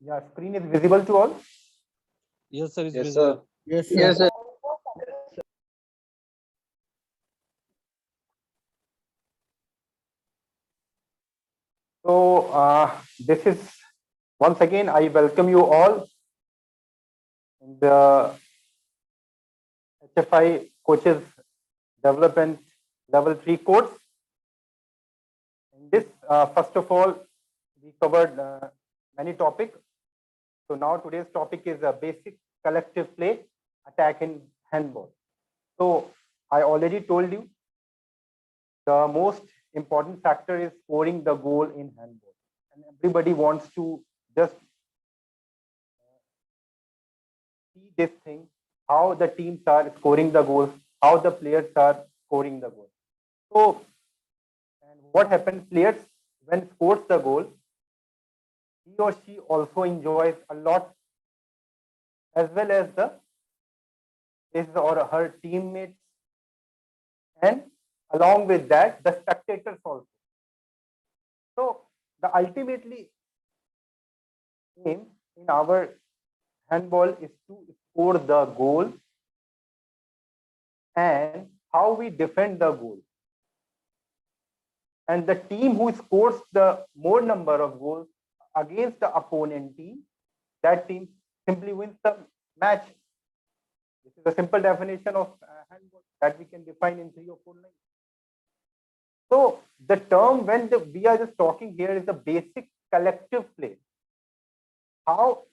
Yeah, screen is visible to all. Yes, sir, it's Yes, sir. visible. Yes, Yes, sir. sir. So this is once again I welcome you all in the HFI Coaches Development Level 3 course. In this, first of all, we covered many topics. So now today's topic is a basic collective play attack in handball. So I already told you the most important factor is scoring the goal in handball, and everybody wants to just see this thing, how the teams are scoring the goals, how the players are scoring the goal. So, and what happens, players when scores the goal, he or she also enjoys a lot, as well as the his or her teammates, and along with that, the spectators also. So, the ultimately aim in our handball is to score the goal and how we defend the goal. And the team who scores the more number of goals against the opponent team, that team simply wins the match. This is a simple definition of handball that we can define in 3 or 4 lines. So the term when we are just talking here is the basic collective play. How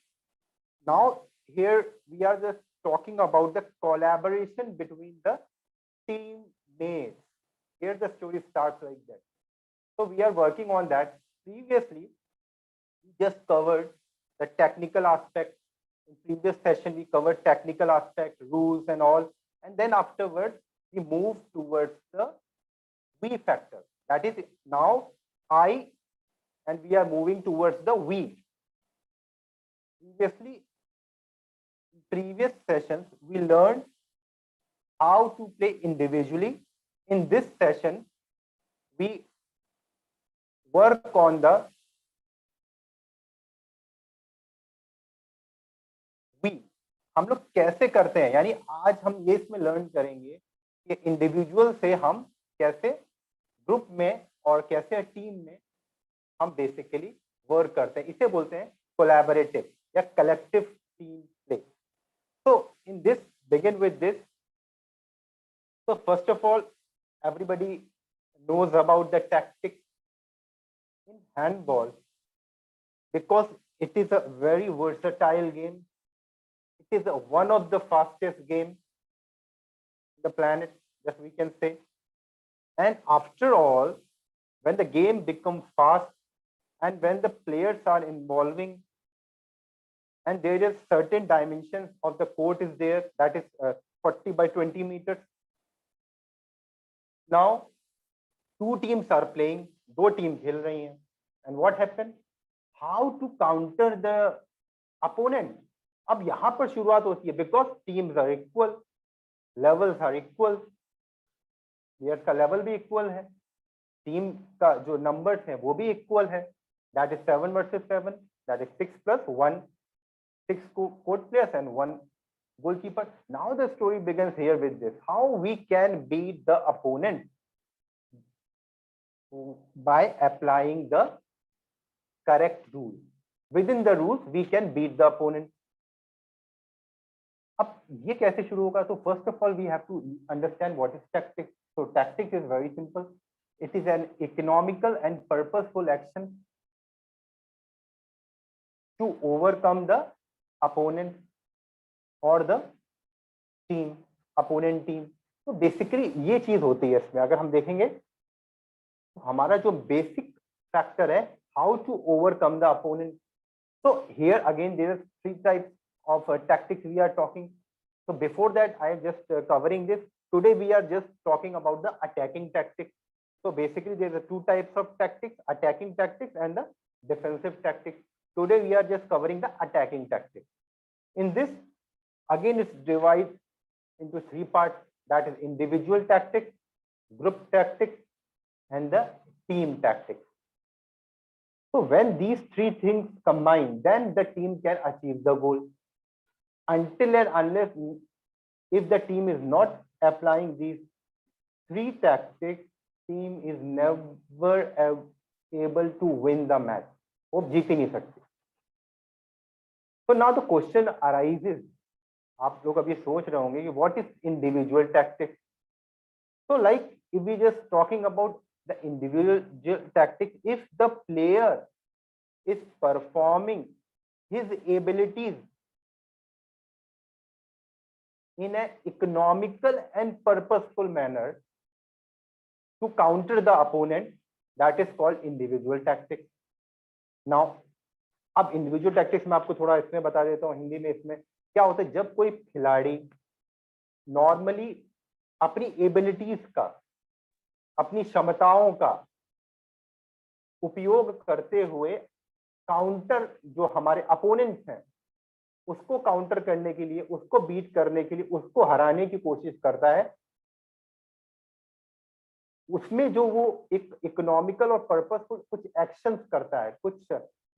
now here we are just talking about the collaboration between the teammates. Here the story starts like that. So we are working on that. Previously, we just covered the technical aspect. In previous session, we covered technical aspect, rules and all. And then afterwards, we move towards the we factor. That is now I, and we are moving towards the we. Previously, in previous sessions, we learned how to play individually. In this session, we work on the we. हम लोग कैसे करते हैं, यानी आज हम ये इसमें लर्न करेंगे कि इंडिविजुअल से हम कैसे ग्रुप में और कैसे टीम में हम बेसिकली वर्क करते हैं. इसे बोलते हैं कोलैबोरेटिव या collective team play. So in this begin with this. So first of all, everybody knows about the tactics in handball because it is a very versatile game. It is one of the fastest game in the planet, that we can say. And after all, when the game becomes fast and when the players are involving and there is certain dimensions of the court is there, that is 40 by 20 meters. Now, two teams are playing, दो team खेल रही हैं. And what happened? How to counter the opponent? अब यहाँ पर शुरुआत होती है because teams are equal, levels are equal, players का level भी equal है, टीम का जो numbers हैं वो भी equal है. That is 7 versus 7. That is 6 plus 1, 6 court players and 1 goalkeeper. Now the story begins here with this: how we can beat the opponent by applying the correct rules. Within the rules, we can beat the opponent. अब ये कैसे शुरू होगा? तो first of all, we have to understand what is tactics. So tactics is very simple. It is an economical and purposeful action to overcome the opponent or the team, opponent team. तो basically ये चीज होती है इसमें. अगर हम देखेंगे तो हमारा जो बेसिक फैक्टर है, how to overcome the opponent. So here again there are 3 types of tactics we are talking. So before that, I am just covering this. Today we are just talking about the attacking tactics. So basically there are 2 types of tactics: attacking tactics and the defensive tactics. Today we are just covering the attacking tactics. In this, again it's divided into 3 parts. That is individual tactics, group tactics, and the team tactics. So when these three things combine, then the team can achieve the goal. Until and unless if the team is not applying these three tactics, team is never able to win the match. वो जीत ही नहीं सकते. So now the question arises, आप लोग अब ये सोच रहे होंगे कि what is individual tactics? So like if we just talking about the individual tactics, if the player is performing his abilities in an economical and purposeful manner to counter the opponent, that is called individual tactics. Now अब individual tactics में आपको थोड़ा इसमें बता देता हूँ हिंदी में. इसमें क्या होता है, जब कोई खिलाड़ी नॉर्मली अपनी एबिलिटीज का, अपनी क्षमताओं का उपयोग करते हुए काउंटर, जो हमारे अपोनेंट्स हैं उसको काउंटर करने के लिए, उसको बीट करने के लिए, उसको हराने की कोशिश करता है, उसमें जो वो एक इकोनॉमिकल और पर्पसफुल कुछ एक्शंस करता है, कुछ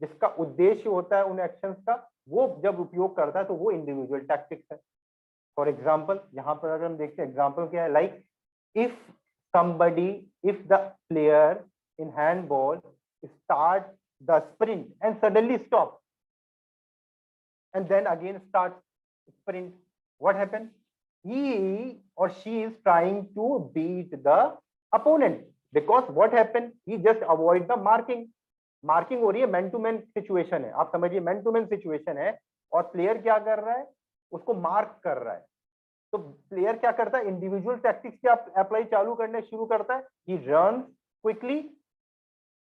जिसका उद्देश्य होता है उन एक्शंस का, वो जब उपयोग करता है तो वो इंडिविजुअल टैक्टिक्स है. फॉर एग्जांपल यहाँ पर अगर हम देखते हैं एग्जांपल क्या है, like if the player in handball start the sprint and suddenly stop and then again start sprint, what happened? He or she is trying to beat the opponent because what happened? He just avoid the marking. Marking हो रही है, man to man situation है, आप समझिए man to man situation है और player क्या कर रहा है, उसको मार्क कर रहा है. तो प्लेयर क्या करता है, इंडिविजुअल टैक्टिक्स क्या अप्लाई चालू करने शुरू करता है. He runs quickly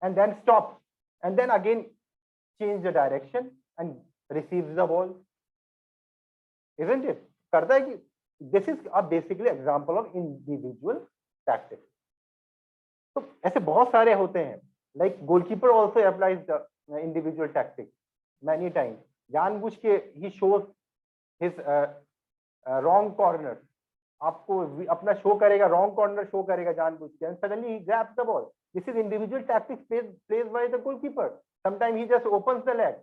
and then stop and then again change the direction and receives the ball, isn't it? करता है कि this is a basically example of individual tactics. तो ऐसे बहुत सारे होते हैं, like goalkeeper also applies the individual tactics many times. जानबूझ के he shows his wrong corner, आपको अपना शो करेगा, wrong corner शो करेगा जानबूझ के, and suddenly he grabs the ball. This is individual tactics played by the goalkeeper. Sometimes he just opens the leg.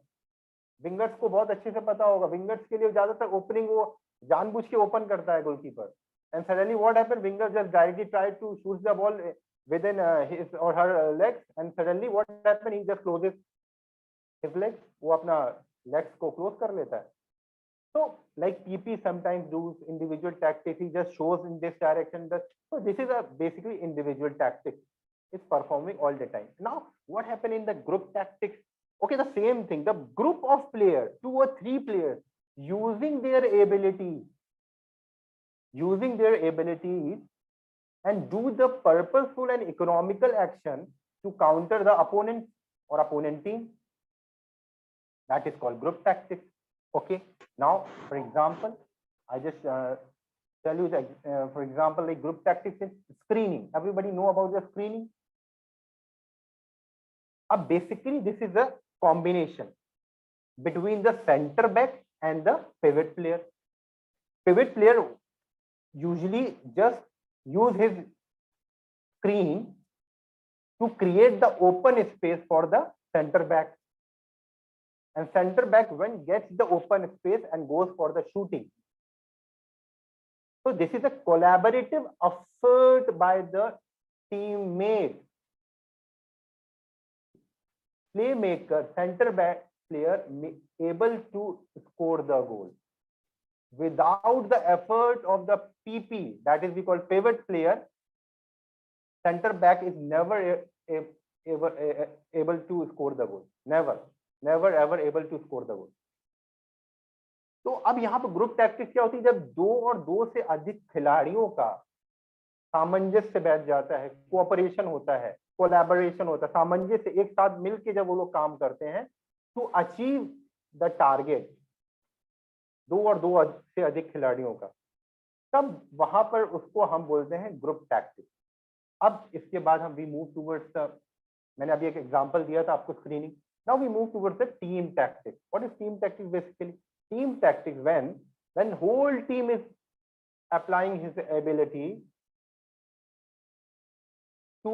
Wingers को बहुत अच्छे से पता होगा, विंगर्स के लिए ज्यादातर ओपनिंग वो जानबूझ के ओपन करता है goalkeeper, and suddenly what happened, winger just directly try to shoot the ball with in his or her legs and suddenly what happened, he just closes his legs, वो अपना लेग्स को close कर लेता है. So like PP sometimes do individual tactics, he just shows in this direction, so this is a basically individual tactics, it's performing all the time. Now what happened in the group tactics? Okay, the same thing, the group of players, 2 or 3 players using their abilities and do the purposeful and economical action to counter the opponent or opponent team, that is called group tactics. Okay, now for example I just tell you that for example like group tactics in screening, everybody know about the screening. Basically this is a combination between the center back and the pivot player. Pivot player usually just use his screen to create the open space for the center back, and center back when gets the open space and goes for the shooting. So this is a collaborative effort by the teammate. Playmaker, center back player able to score the goal without the effort of the PP, that is we call pivot player. Center back is never able to score the goal, never ever able to score the goal. तो अब यहाँ पर group tactics क्या होती है, जब 2 और 2 से अधिक खिलाड़ियों का सामंजस्य बैठ जाता है, कोऑपरेशन होता है, कोलैबोरेशन होता है, सामंजस्य, एक साथ मिलके जब वो लोग काम करते हैं टू अचीव द टारगेट, 2 और 2 से अधिक खिलाड़ियों का, तब वहां पर उसको हम बोलते हैं ग्रुप टैक्टिक्स. अब इसके बाद हम वी मूव टुवर्ड्स द, मैंने अभी एक एग्जांपल दिया था आपको screening. Now we move towards the team tactics. What is team tactics? Basically team tactics when whole team is applying his ability to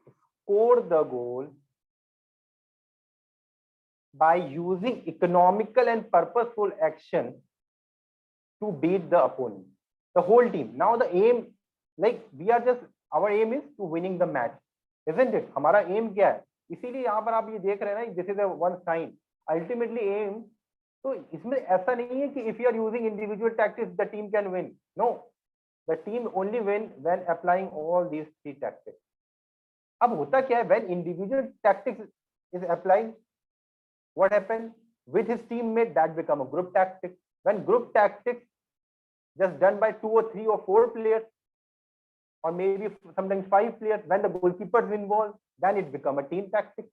score the goal by using economical and purposeful action to beat the opponent, the whole team. Now the aim, like we are just, our aim is to winning the match, isn't it? हमारा aim क्या है? इसीलिए यहाँ पर आप ये देख रहे हैं ना, this is a one sign, ultimately aim. तो इसमें ऐसा नहीं है कि if you are using individual tactics the team can win. No, the team only win when applying all these three tactics. अब होता क्या है, when individual tactics is applied, what happens with his teammate, that become a group tactic. When group tactics just done by 2 or 3 or 4 players, or maybe sometimes 5 players, when the goalkeeper is involved, then it become a team tactic.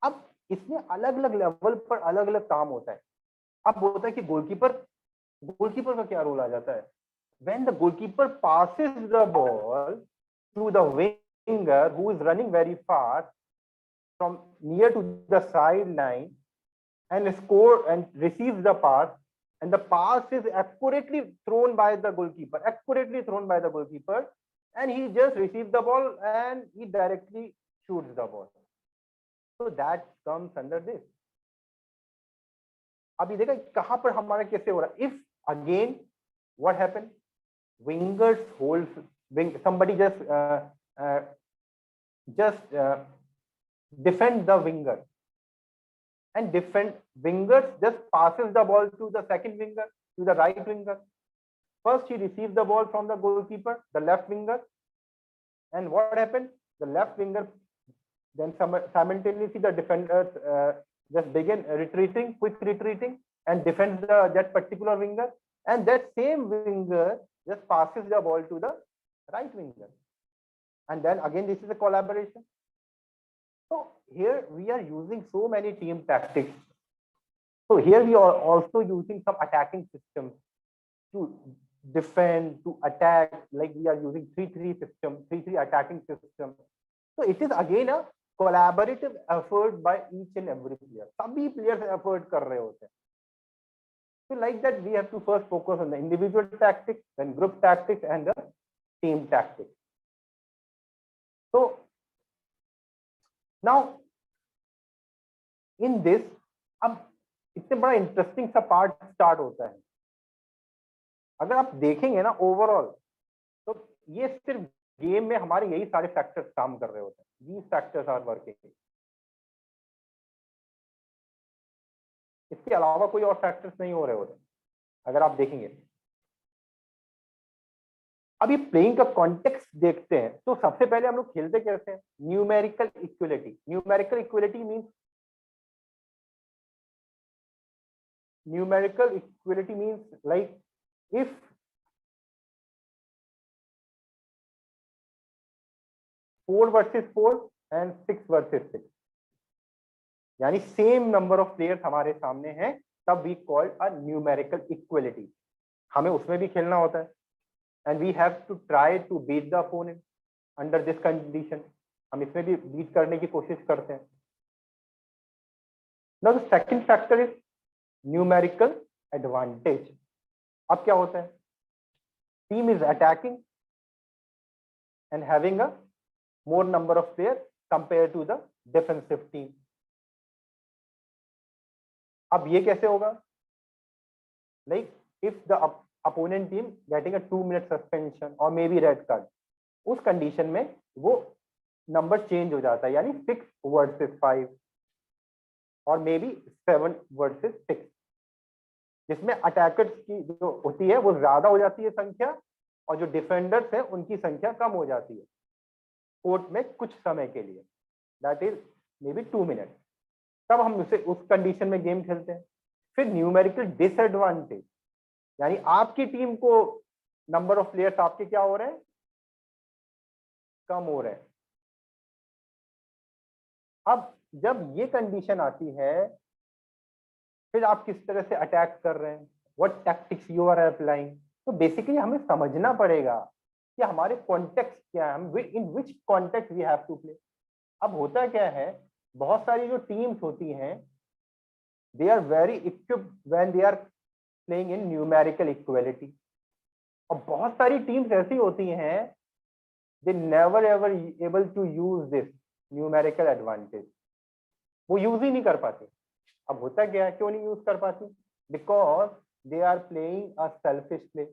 अब इसमें अलग अलग level पर अलग अलग काम होता है. अब होता है कि गोलकीपर का क्या रोल आ जाता है? When the goalkeeper passes the ball to the winger who is running very fast from near to the sideline and score and receives the pass, and the pass is accurately thrown by the goalkeeper, and he just receives the ball and he directly shoots the ball. So that comes under this. अब ये देखा कहां पर हमारा कैसे हो रहा है? If again what happened, wingers hold somebody just defend the winger, and wingers just passes the ball to the second winger, to the right winger. First he receives the ball from the goalkeeper, the left winger, and what happened, the left winger then simultaneously the defenders just begin quick retreating and defends that particular winger, and that same winger just passes the ball to the right winger, and then again this is a collaboration. So here we are using so many team tactics. So here we are also using some attacking systems to defend, to attack, like we are using 3-3 system, 3-3 attacking system. So it is again a collaborative effort by each and every player. सभी players effort कर रहे होते हैं. So like that we have to first focus on the individual tactics, then group tactics and the team tactics. So now in this, अब इससे बड़ा interesting सा part start होता है. अगर आप देखेंगे ना ओवरऑल, तो ये सिर्फ गेम में हमारे यही सारे फैक्टर्स काम कर रहे होते हैं. These factors are working. इसके अलावा कोई और फैक्टर्स नहीं हो रहे होते अगर आप देखेंगे. अभी प्लेइंग का कॉन्टेक्स्ट देखते हैं, तो सबसे पहले हम लोग खेलते कैसे हैं? Numerical equality. Numerical equality means like if 4 versus 4 and 6 versus 6, यानी सेम नंबर ऑफ प्लेयर्स हमारे सामने हैं, तब we called a numerical equality. हमें उसमें भी खेलना होता है, and we have to try to beat the opponent under this condition. हम इसमें भी बीट करने की कोशिश करते हैं. Now the second factor is numerical advantage. अब क्या होता है? Team is attacking and having a more number of players compared to the defensive team. अब ये कैसे होगा? Like if the opponent team getting a 2-minute suspension or maybe red card, उस condition में वो नंबर चेंज हो जाता है, यानी 6 versus 5 और मे बी 7 versus 6, जिसमें अटैकर्स की जो होती है वो ज्यादा हो जाती है संख्या, और जो डिफेंडर्स है उनकी संख्या कम हो जाती है कोर्ट में कुछ समय के लिए, that is may be 2 minute. तब हम उस कंडीशन में गेम खेलते हैं. फिर न्यूमेरिकल डिसएडवांटेज, यानी आपकी टीम को नंबर ऑफ प्लेयर्स आपके क्या हो रहे हैं? कम हो रहे हैं. अब जब ये कंडीशन आती है, फिर आप किस तरह से अटैक कर रहे हैं, what tactics you are applying. तो बेसिकली हमें समझना पड़ेगा कि हमारे कॉन्टेक्स्ट क्या है, हम in which context we have to play. अब होता क्या है, बहुत सारी जो टीम्स होती हैं, they are very equipped when they are playing in numerical equality, और बहुत सारी टीम्स ऐसी होती हैं they never ever able to use this numerical advantage. वो यूज ही नहीं कर पाती। अब होता क्या है, क्यों नहीं यूज कर पाती? Because they are playing a selfish play.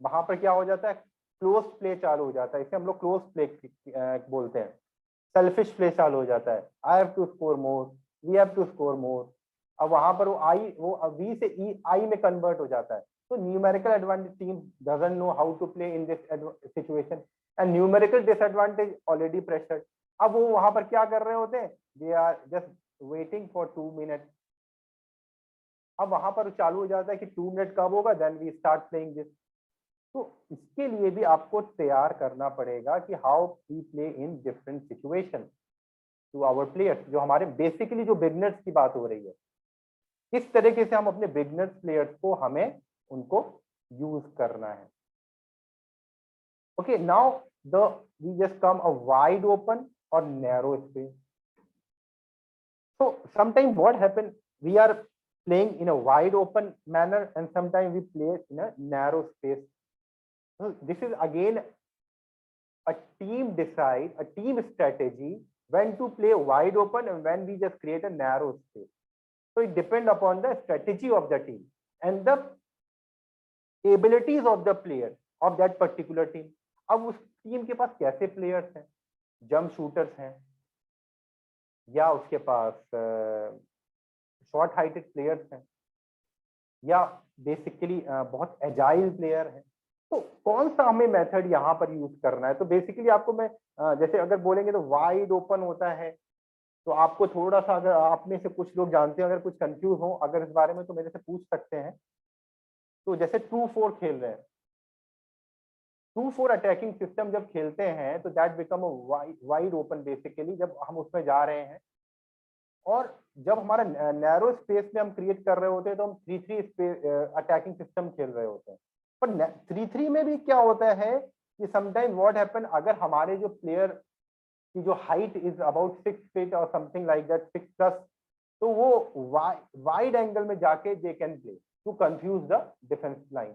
वहां पर क्या हो जाता है, क्लोज प्ले चालू हो जाता है, इसे हम लोग क्लोज प्ले बोलते हैं। सेल्फिश प्ले चालू हो जाता है, I have to score more, we have to score more. अब वहां पर वो वी से ई आई में कन्वर्ट हो जाता है। तो numerical advantage team doesn't know how to play in this situation, and numerical disadvantage already pressured. अब वो वहां पर क्या कर रहे होते हैं, they are just waiting for 2 minute. अब वहां पर चालू हो जाता है कि 2 मिनट कब होगा, then we start playing this. तो इसके लिए भी आपको तैयार करना पड़ेगा कि how we play in different situation to our players. जो हमारे बेसिकली जो बिगनर्स की बात हो रही है, किस तरीके से हम अपने बिगनर्स प्लेयर्स को हमें उनको यूज करना है। Okay, now the we just come a wide open और narrow space. So sometimes what happen, we are playing in a wide open manner and sometimes we play in a narrow space. So this is again a team strategy when to play wide open and when we just create a narrow space. So it depends upon the strategy of the team and the abilities of the player of that particular team. अब उस team के पास कैसे players हैं, jump shooters हैं, या उसके पास short heighted players हैं, या बेसिकली बहुत एजाइल प्लेयर है। तो कौन सा हमें मेथड यहाँ पर यूज करना है? तो बेसिकली आपको मैं जैसे अगर बोलेंगे तो वाइड ओपन होता है, तो आपको थोड़ा सा, अगर आप में से कुछ लोग जानते हैं, अगर कुछ कंफ्यूज हो अगर इस बारे में, तो मेरे से पूछ सकते हैं। तो जैसे 2-4 खेल रहे हैं, 2-4 अटैकिंग सिस्टम जब खेलते हैं तो that become wide open basically, जब हम उसमें जा रहे हैं। और जब हमारा नैरो स्पेस में हम क्रिएट कर रहे होते हैं तो हम 3-3 अटैकिंग सिस्टम खेल रहे होते हैं। पर 3-3 में भी क्या होता है कि समटाइम व्हाट हैपन, अगर हमारे जो प्लेयर की जो हाइट इज अबाउट 6 फीट और समथिंग लाइक दैट, 6+, तो वो वाइड एंगल में जाके they can play to confuse the defence line.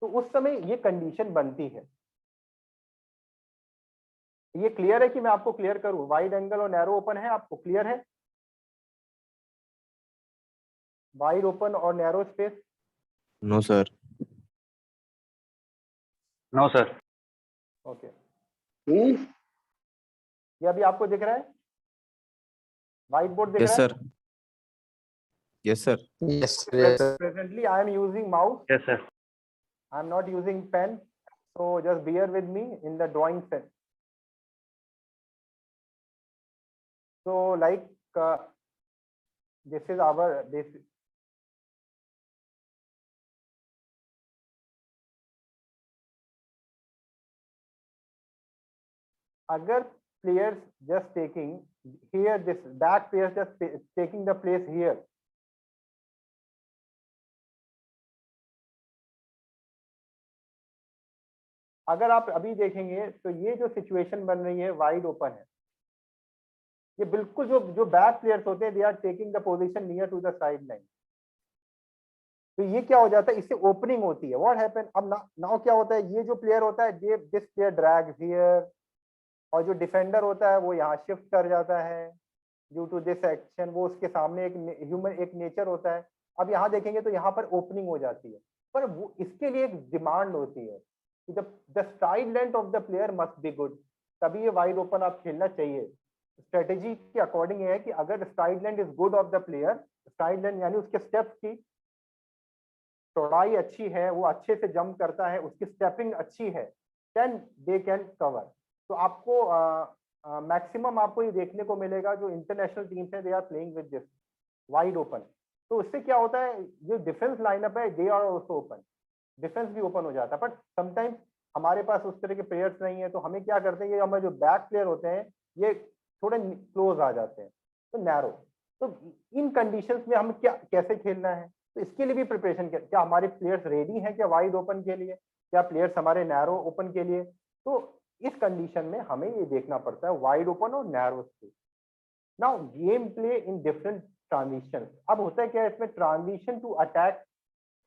तो उस समय ये कंडीशन बनती है। ये क्लियर है कि मैं आपको क्लियर करूं? वाइड एंगल और नैरो ओपन है, आपको क्लियर है? वाइड ओपन और narrow space? No sir. No sir. Okay, ये अभी आपको दिख रहा है, व्हाइट बोर्ड दिख यस रहा है? Sir, yes sir, Yes, sir. Yes, sir. Presently I am using mouse, yes sir. I am not using pen, so just bear with me in the drawing set. So like this is our basic. अगर players just taking here, this back players just taking the place here, अगर आप अभी देखेंगे तो ये जो situation बन रही है वाइड ओपन है, ये बिल्कुल जो बैक प्लेयर्स होते हैं, they are taking the position near to the side line. तो ये क्या हो जाता है, इससे ओपनिंग होती है। व्हाट हैपन, अब नाउ क्या होता है, ये जो प्लेयर होता है, दिस प्लेयर ड्रैग्स हियर, और जो डिफेंडर होता है वो यहाँ शिफ्ट कर जाता है ड्यू टू दिस एक्शन। वो उसके सामने एक ह्यूमन एक नेचर होता है। अब यहाँ देखेंगे तो यहाँ पर ओपनिंग हो जाती है, पर वो इसके लिए एक डिमांड होती है कि the STRIDE length of the player must be good, तभी ये वाइड ओपन आप खेलना चाहिए। स्ट्रेटेजी के अकॉर्डिंग है कि अगर STRIDE length is good of the player, STRIDE length यानी उसके स्टेप्स की चौड़ाई अच्छी है, वो अच्छे से जंप करता है, उसकी स्टेपिंग अच्छी है, देन दे कैन कवर। तो आपको मैक्सिमम आपको ये देखने को मिलेगा, जो इंटरनेशनल टीम्स हैं, they are playing with this wide open. तो उससे क्या होता है, जो डिफेंस लाइनअप है, they are also open, defence भी ओपन हो जाता है। बट समटाइम्स हमारे पास उस तरह के प्लेयर्स नहीं है, तो हमें क्या करते हैं, ये हमारे जो बैक प्लेयर होते हैं ये थोड़े क्लोज आ जाते हैं, तो नैरो। तो इन कंडीशंस में हम क्या कैसे खेलना है, तो इसके लिए भी प्रिपरेशन, क्या हमारे प्लेयर्स रेडी हैं क्या वाइड ओपन के लिए, क्या प्लेयर्स हमारे नैरो ओपन के लिए? तो इस कंडीशन में हमें ये देखना पड़ता है वाइड ओपन और narrow space. Now game play in different transition. अब होता है क्या इसमें, transition to attack,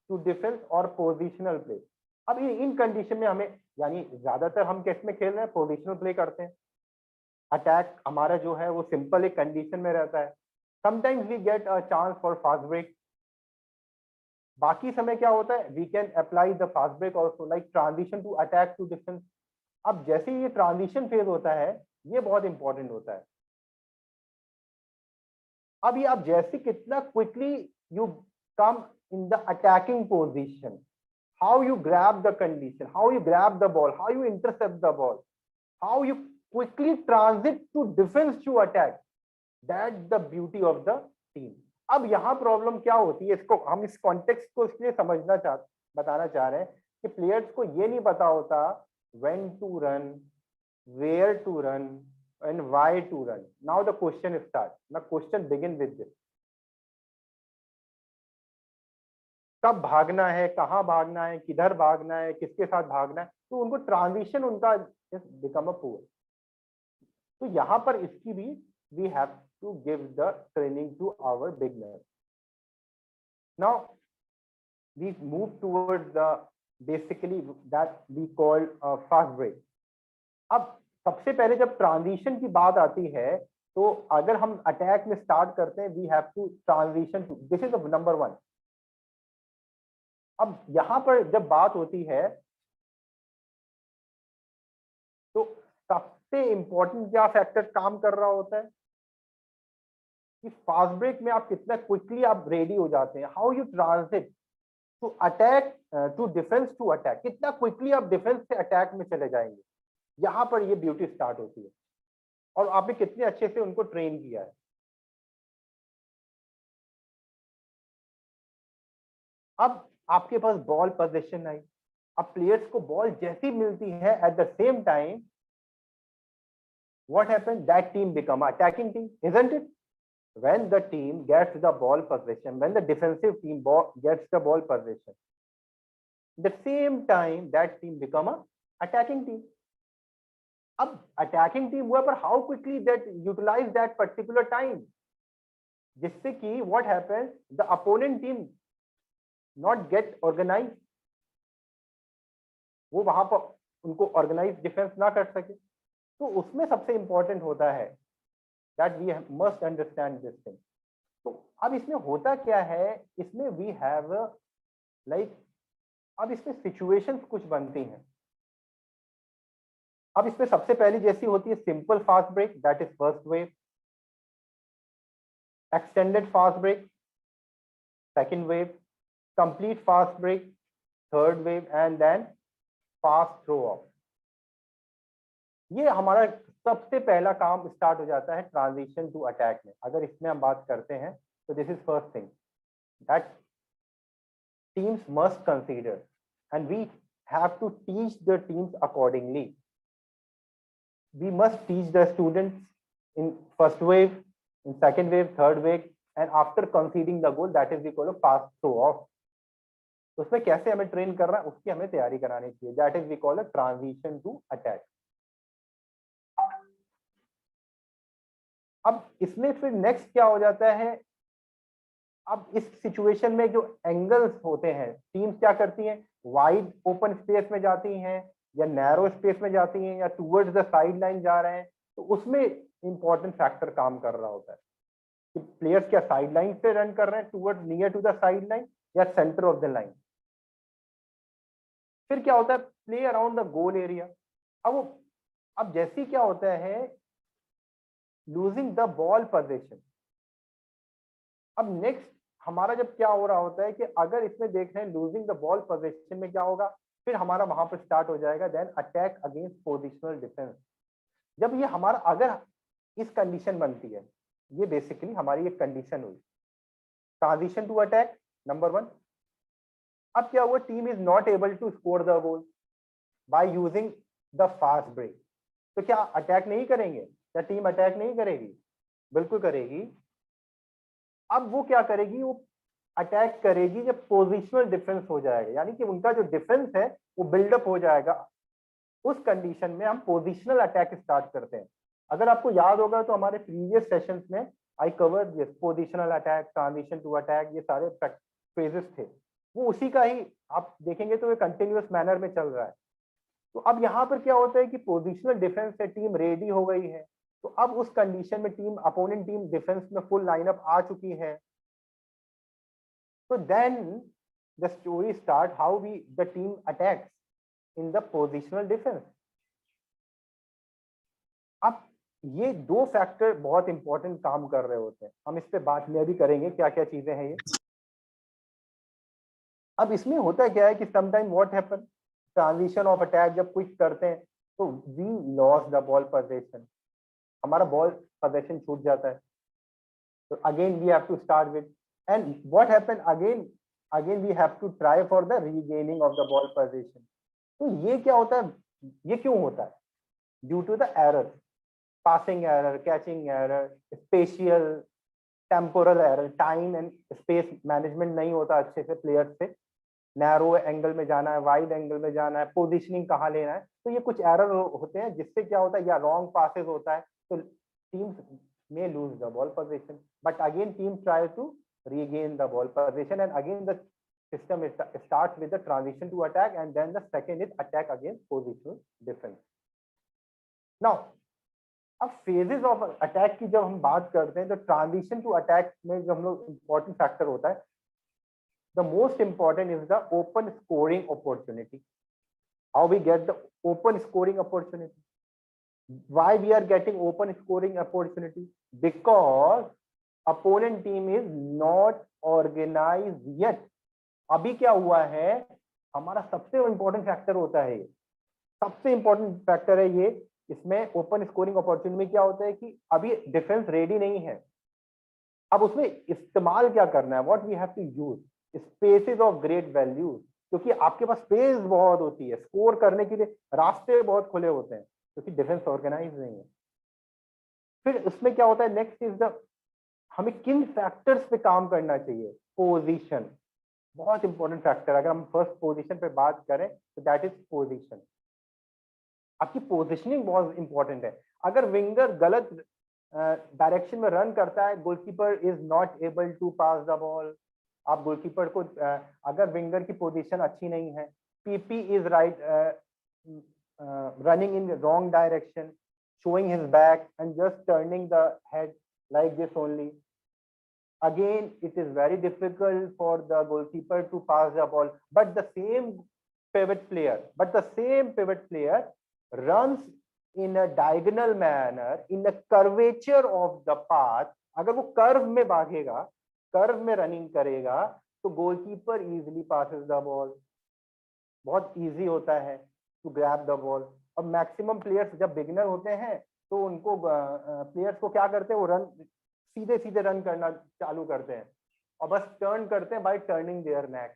to defence और पोजिशनल प्ले। अब इन कंडीशन में हमें, यानी ज्यादातर हम किस में खेल रहे हैं, पोजिशनल प्ले करते हैं। अटैक हमारा जो है वो सिंपल एक कंडीशन में रहता है, sometimes we get a chance for fast break, बाकी समय क्या होता है we can apply the fast break also, like transition to attack to defence. अब जैसे ये ट्रांजिशन फेज होता है ये बहुत इंपॉर्टेंट होता है। अब ये आप जैसे कितना quickly you come in the attacking position, how you grab the condition, how you grab the ball, how you intercept the ball, how you quickly transit to defense to attack, that's the beauty of the team। अब यहाँ problem क्या होती है, इसको हम इस context को इसलिए बताना चाह रहे हैं कि प्लेयर्स को ये नहीं पता होता when to run, where to run and why to run। now the question starts, now question begin with this, कब भागना है, कहाँ भागना है, किधर भागना है, किसके साथ भागना है, तो उनको ट्रांजिशन उनका बिकम अ पुअर। तो यहाँ पर इसकी भी we have to give the training to our beginners. Now we move towards the basically that we call fast break. अब सबसे पहले जब ट्रांजिशन की बात आती है तो अगर हम अटैक में स्टार्ट करते हैं we have to transition to, this is the number 1। अब यहां पर जब बात होती है तो सबसे इंपॉर्टेंट क्या फैक्टर काम कर रहा होता है कि फास्ट ब्रेक में आप कितना क्विकली आप रेडी हो जाते हैं, how you transit to attack to defence to attack, कितना क्विकली आप डिफेंस से अटैक में चले जाएंगे, यहां पर ये ब्यूटी स्टार्ट होती है और आपने कितने अच्छे से उनको ट्रेन किया है। अब आपके पास बॉल पोजीशन आई, अब प्लेयर्स को बॉल जैसी मिलती है at the same time what happened, that team become attacking team, isn't it? When the team gets the ball possession, when the defensive team gets the ball possession, the same time that team become a attacking team। अब attacking team हुआ पर how quickly that utilize that particular time, जिससे कि what happens, the opponent team not get organized, वो वहां पर उनको organise defence ना कर सके। तो उसमें सबसे इंपॉर्टेंट होता है that we must understand this thing. तो अब इसमें होता क्या है, इसमें वी हैव लाइक, अब इसमें सिचुएशंस कुछ बनती हैं। अब इसमें सबसे पहली जैसी होती है simple fast break, that is first wave, extended fast break second wave, complete fast break third wave and then fast throw off. ये हमारा सबसे पहला काम स्टार्ट हो जाता है ट्रांजिशन टू अटैक में। अगर इसमें हम बात करते हैं तो this is first thing that teams must consider and we have to teach the teams accordingly. We must teach the students in first wave, in second wave, third wave and after conceding the goal that is we call a fast throw off. उसमें कैसे हमें train करना है उसकी हमें तैयारी करानी चाहिए, that is we call a transition to attack. अब इसमें फिर नेक्स्ट क्या हो जाता है, अब इस सिचुएशन में जो एंगल्स होते हैं टीम्स क्या करती हैं, वाइड ओपन स्पेस में जाती हैं या नैरो स्पेस में जाती हैं या टूवर्ड्स द साइड लाइन जा रहे हैं, तो उसमें इंपॉर्टेंट फैक्टर काम कर रहा होता है कि प्लेयर्स क्या साइड लाइन से रन कर रहे हैं towards near to the side line या सेंटर ऑफ द लाइन। फिर क्या होता है play around the goal area. अब जैसे क्या होता है लूजिंग द बॉल पोजीशन। अब नेक्स्ट हमारा जब क्या हो रहा होता है कि अगर इसमें देख रहे हैं लूजिंग द बॉल पोजीशन में क्या होगा, फिर हमारा वहां पर स्टार्ट हो जाएगा then attack against positional defence. जब ये हमारा अगर इस कंडीशन बनती है, ये बेसिकली हमारी एक कंडीशन हुई ट्रांजिशन टू अटैक नंबर 1। अब क्या हुआ, team is not able to score the goal by using the fast break. तो क्या अटैक नहीं करेंगे, क्या टीम अटैक नहीं करेगी? बिल्कुल करेगी। अब वो क्या करेगी, वो अटैक करेगी जब पोजिशनल डिफेंस हो जाएगा, यानी कि उनका जो डिफेंस है वो बिल्डअप हो जाएगा। उस कंडीशन में हम पोजिशनल अटैक स्टार्ट करते हैं। अगर आपको याद होगा तो हमारे प्रीवियस सेशंस में I cover this positional attack, transition to attack, ये सारे फेजेस थे, वो उसी का ही आप देखेंगे तो ये कंटिन्यूअस मैनर में चल रहा है। तो अब यहाँ पर क्या होता है कि पोजिशनल डिफेंस से टीम रेडी हो गई है, तो अब उस कंडीशन में टीम अपोनेंट टीम डिफेंस में फुल लाइनअप आ चुकी है, तो then the story start how we the team attacks in the positional defence. अब ये दो फैक्टर बहुत इंपॉर्टेंट काम कर रहे होते हैं, हम इस पे बात में भी करेंगे क्या क्या चीजें हैं ये। अब इसमें होता क्या है कि sometime what happen, transition of attack जब क्विक करते हैं तो we loss the ball position, हमारा बॉल पोजीशन छूट जाता है। तो again we have to start with and what happen again we have to try for the regaining of the ball position. तो ये क्या होता है, ये क्यों होता है? Due to the error, passing error, catching error, spatial temporal error, time and space management नहीं होता अच्छे से प्लेयर से, नैरो एंगल में जाना है, वाइड एंगल में जाना है, पोजीशनिंग कहाँ लेना है, तो ये कुछ एरर होते हैं जिससे क्या होता है, या रॉन्ग पासेस होता है, तो teams may lose the ball possession, but again team try to regain the ball possession, and again the system starts with the transition to attack, and then the second is attack against positional defense. Now अब phases of attack की जब हम बात करते हैं तो transition to attack में जो हम लोग इंपॉर्टेंट फैक्टर होता है, the most important is the open scoring opportunity. How we get the open scoring opportunity, why we are getting open scoring opportunity, because opponent team is not organised yet. अभी क्या हुआ है, हमारा सबसे important factor होता है, ये सबसे इंपॉर्टेंट फैक्टर है ये। इसमें ओपन स्कोरिंग अपॉर्चुनिटी में क्या होता है कि अभी डिफेंस रेडी नहीं है, अब उसमें इस्तेमाल क्या करना है, what we have to use spaces of great values, क्योंकि आपके पास स्पेस बहुत होती है, स्कोर करने के लिए रास्ते बहुत खुले होते हैं क्योंकि डिफेंस ऑर्गेनाइज नहीं है। फिर उसमें क्या होता है, नेक्स्ट इज द हमें किन फैक्टर्स पे काम करना चाहिए, पोजीशन बहुत इंपॉर्टेंट फैक्टर। अगर हम फर्स्ट पोजीशन पे बात करें तो दैट इज पोजीशन, आपकी पोजीशनिंग बहुत इंपॉर्टेंट है। अगर विंगर गलत डायरेक्शन में रन करता है, goalkeeper is not able to pass the ball, आप गोलकीपर को अगर विंगर की पोजीशन अच्छी नहीं है, PP is right running in wrong direction, showing his back and just turning the head like this only, again it is very difficult for the goalkeeper to pass the ball, but the same pivot player runs in a diagonal manner in the curvature of the path। अगर वो curve में भागेगा, curve में running करेगा, तो goalkeeper easily passes the ball, बहुत easy होता है टू ग्रैब द बॉल। अब मैक्सिमम प्लेयर्स जब बिगिनर होते हैं तो उनको प्लेयर्स को क्या करते हैं, वो रन सीधे सीधे रन करना चालू करते हैं और बस टर्न करते हैं बाय टर्निंग देयर नेक।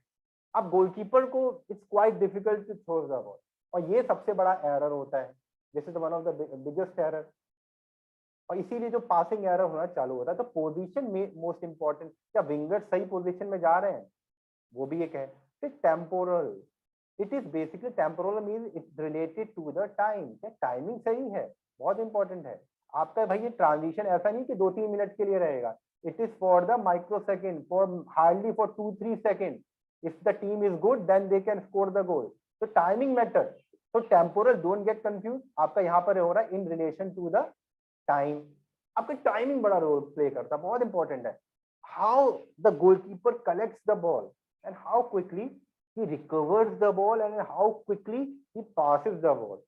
अब गोलकीपर को it's quite difficult to throw the ball, और ये सबसे बड़ा एरर होता है, this is one of the biggest error, और इसीलिए जो पासिंग एरर होना चालू होता है। तो पोजीशन में मोस्ट इंपॉर्टेंट, क्या विंगर सही पोजीशन में जा रहे हैं, वो भी एक है। फिर temporal, it is basically temporal mean it's related to the time, क्या टाइमिंग सही है, बहुत इंपॉर्टेंट है आपका भाई। ये ट्रांजिशन ऐसा नहीं कि 2-3 मिनट के लिए रहेगा, it is for the micro second, for hardly for 2-3 second. If the team is good then they can score the goal, तो टाइमिंग मैटर। तो टेम्पोरल, डोंट गेट कंफ्यूज, आपका यहाँ पर हो रहा है in relation to the time, आपका timing बड़ा रोल प्ले करता है, बहुत इंपॉर्टेंट है। How the goalkeeper collects the ball and how quickly he recovers the ball and how quickly he passes the ball,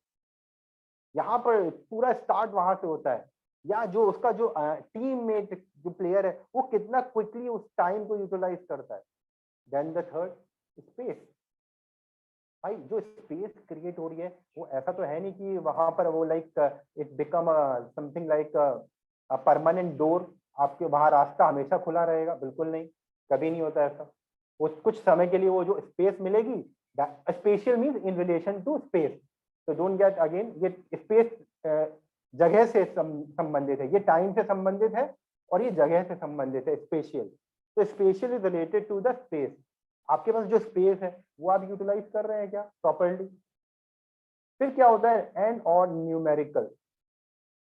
यहाँ पर पूरा स्टार्ट वहां से होता है। या जो उसका जो टीम मेट जो प्लेयर है वो कितना क्विकली उस टाइम को यूटिलाइज करता है। Then the third, space. भाई जो स्पेस क्रिएट हो रही है वो ऐसा तो है नहीं कि वहां पर वो like it become something like permanent door, आपके वहां रास्ता हमेशा खुला रहेगा, बिल्कुल नहीं, कभी नहीं होता ऐसा। वो कुछ समय के लिए वो जो स्पेस मिलेगी, special means in relation to space, तो डोंट गेट अगेन, ये स्पेस जगह से संबंधित है, ये टाइम से संबंधित है और ये जगह से संबंधित है, स्पेशियल। तो special is related to the space, आपके पास जो स्पेस है वो आप यूटिलाइज कर रहे हैं क्या प्रॉपर्ली। फिर क्या होता है, एंड और न्यूमेरिकल,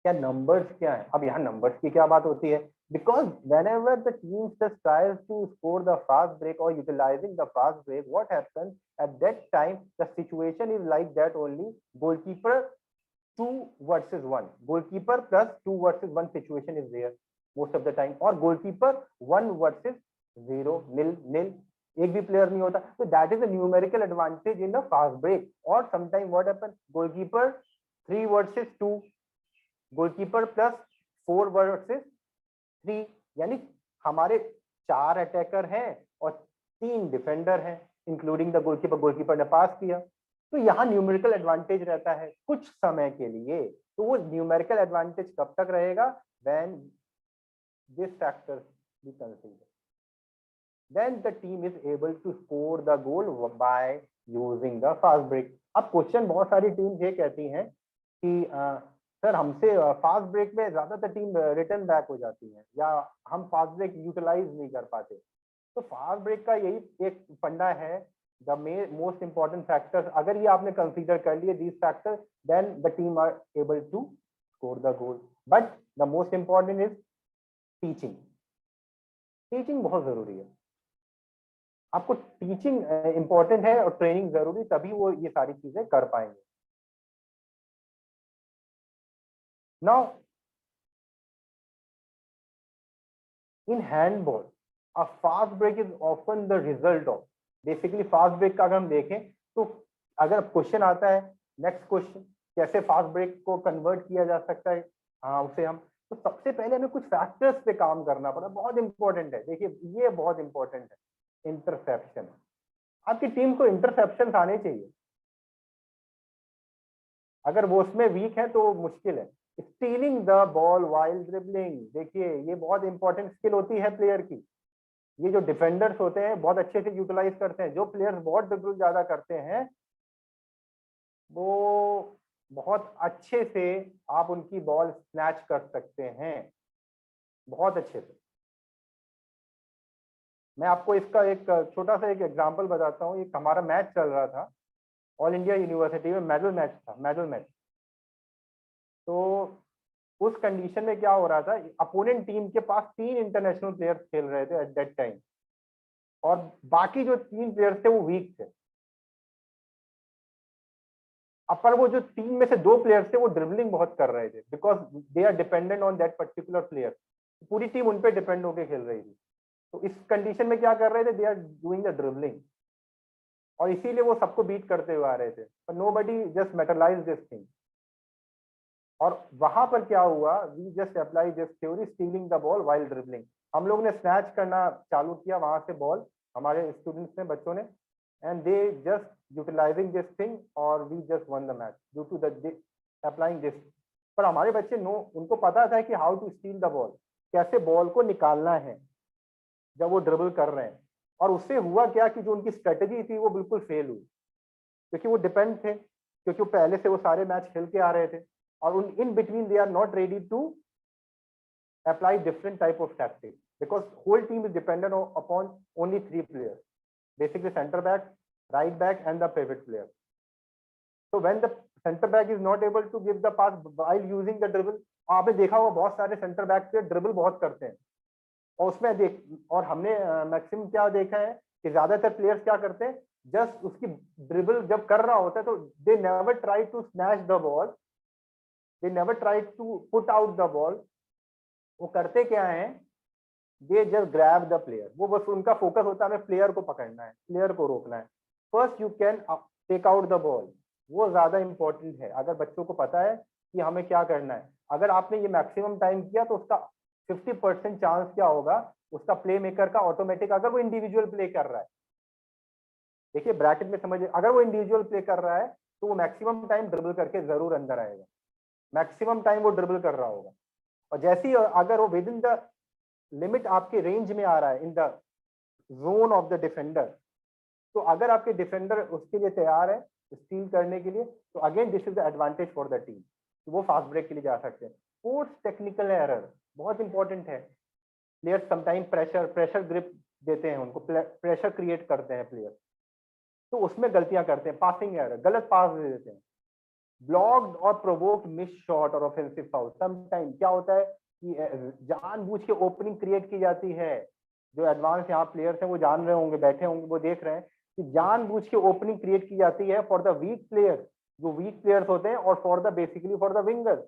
क्या नंबर्स क्या है। अब यहाँ नंबर्स की क्या बात होती है, because whenever the team just tries to score the fast break or utilizing the fast break, what happens at that time, the situation is like that only, goalkeeper 2 versus 1, goalkeeper plus 2 versus 1 situation is there most of the time, or goalkeeper 1 versus 0, nil, एक भी player नहीं होता, so that is a numerical advantage in the fast break. Or sometime what happen, goalkeeper 3 versus 2, goalkeeper plus 4 versus 3, यानी हमारे 4 attacker हैं और 3 defender हैं including the goalkeeper, goalkeeper ने पास किया, तो यहाँ न्यूमेरिकल एडवांटेज रहता है कुछ समय के लिए। तो वो न्यूमेरिकल एडवांटेज कब तक रहेगा, when this factor be considered, then the team is able to score the goal by using the fast break. अब क्वेश्चन बहुत सारी टीम्स ये कहती हैं कि सर हमसे फास्ट ब्रेक में ज्यादातर टीम रिटर्न बैक हो जाती हैं या हम फास्ट ब्रेक यूटिलाइज नहीं कर पाते। तो फास्ट ब्रेक का यही एक फंडा है, द मोस्ट इंपॉर्टेंट फैक्टर्स, अगर ये आपने कंसीडर कर लिए these factors, then the team are able to score the goal. But the most important is teaching. Teaching बहुत जरूरी है, आपको टीचिंग इंपॉर्टेंट है और ट्रेनिंग जरूरी, तभी वो ये सारी चीजें कर पाएंगे। Now in handball a fast break is often the result of, basically fast break का अगर हम देखें तो अगर क्वेश्चन आता है नेक्स्ट क्वेश्चन, कैसे फास्ट ब्रेक को कन्वर्ट किया जा सकता है, उसे हम, तो सबसे पहले हमें कुछ फैक्टर्स पे काम करना पड़ा, बहुत इंपॉर्टेंट है। देखिए ये बहुत इंपॉर्टेंट है, इंटरसेप्शन। आपकी टीम को इंटरसेप्शन आने चाहिए, अगर वो उसमें वीक है तो मुश्किल है। Stealing the ball while dribbling, देखिए ये बहुत इंपॉर्टेंट स्किल होती है प्लेयर की, ये जो डिफेंडर्स होते हैं बहुत अच्छे से यूटिलाइज करते हैं। जो प्लेयर्स बहुत ड्रिबल ज्यादा करते हैं वो बहुत अच्छे से आप उनकी बॉल स्नैच कर सकते हैं, बहुत अच्छे से। मैं आपको इसका एक छोटा सा एक एग्जांपल बताता हूँ। एक हमारा मैच चल रहा था ऑल इंडिया यूनिवर्सिटी में, मेडल मैच था, मेडल मैच। तो उस कंडीशन में क्या हो रहा था, अपोनेंट टीम के पास 3 इंटरनेशनल प्लेयर्स खेल रहे थे एट दैट टाइम, और बाकी जो 3 प्लेयर्स थे वो वीक थे। पर वो जो 3 में से 2 प्लेयर्स थे वो ड्रिबलिंग बहुत कर रहे थे, because they are dependent on that particular player, पूरी टीम उन पे डिपेंड होकर खेल रही थी। तो इस कंडीशन में क्या कर रहे थे, they are doing the dribbling, और इसीलिए वो सबको बीट करते हुए आ रहे थे, पर nobody just metalise this thing. और वहां पर क्या हुआ, we just apply this theory, stealing the ball while dribbling. हम लोग ने स्नैच करना चालू किया वहां से बॉल, हमारे स्टूडेंट्स ने, बच्चों ने, and they just utilising this thing, और we just won the match due to the applying this. पर हमारे बच्चे उनको पता था कि how to steal the ball, कैसे बॉल को निकालना है जब वो ड्रिबल कर रहे हैं। और उससे हुआ क्या कि जो उनकी स्ट्रेटेजी थी वो बिल्कुल फेल हुई, क्योंकि वो डिपेंड थे, क्योंकि वो पहले से वो सारे मैच खेल के आ रहे थे, और उन in between they are not ready to apply different type of tactics, because whole team is dependent upon only 3 players, basically centre back, right back and the pivot player. So when the center back is not able to give the pass while using the dribble, आपने देखा होगा बहुत सारे centre back पे dribble बहुत करते हैं, और उसमें और हमने मैक्सिमम क्या देखा है कि ज्यादातर प्लेयर्स क्या करते हैं, जस्ट उसकी ड्रिबल जब कर रहा होता है तो they never try to snatch the ball, they never try to put out the ball. वो करते क्या है, they just grab the player, वो बस उनका फोकस होता है हमें प्लेयर को पकड़ना है, प्लेयर को रोकना है। First you can take out the ball, वो ज्यादा इंपॉर्टेंट है। अगर बच्चों को पता है कि हमें क्या करना है, अगर आपने ये मैक्सिमम टाइम किया तो उसका 50% चांस क्या होगा, उसका प्ले मेकर का ऑटोमेटिक, अगर वो इंडिविजुअल प्ले कर रहा है, देखिए ब्रैकेट में समझिए, अगर वो इंडिविजुअल प्ले कर रहा है तो वो मैक्सिमम टाइम ड्रिबल करके जरूर अंदर आएगा, मैक्सिमम टाइम वो ड्रिबल कर रहा होगा। और जैसे ही अगर वो विद इन द लिमिट आपके रेंज में आ रहा है, in the zone of the defender, तो अगर आपके डिफेंडर उसके लिए तैयार है स्टील करने के लिए, तो again this is the advantage for the team, वो फास्ट ब्रेक के लिए जा सकते हैं। फोर्थ टेक्निकल एरर बहुत इंपॉर्टेंट है। प्लेयर्स समटाइम प्रेशर ग्रिप देते हैं, उनको प्रेशर क्रिएट करते हैं प्लेयर, तो उसमें गलतियां करते हैं, पासिंग एरर, गलत पास दे देते हैं, ब्लॉक्ड और प्रोवोक्ड मिस शॉट और ऑफेंसिव फाउल। समटाइम क्या होता है कि जानबूझ के ओपनिंग क्रिएट की जाती है, जो एडवांस यहाँ प्लेयर्स हैं वो जान रहे होंगे, बैठे होंगे, वो देख रहे हैं कि जानबूझ के ओपनिंग क्रिएट की जाती है फॉर द वीक प्लेयर, जो वीक प्लेयर्स होते हैं, और for the basically for the winger.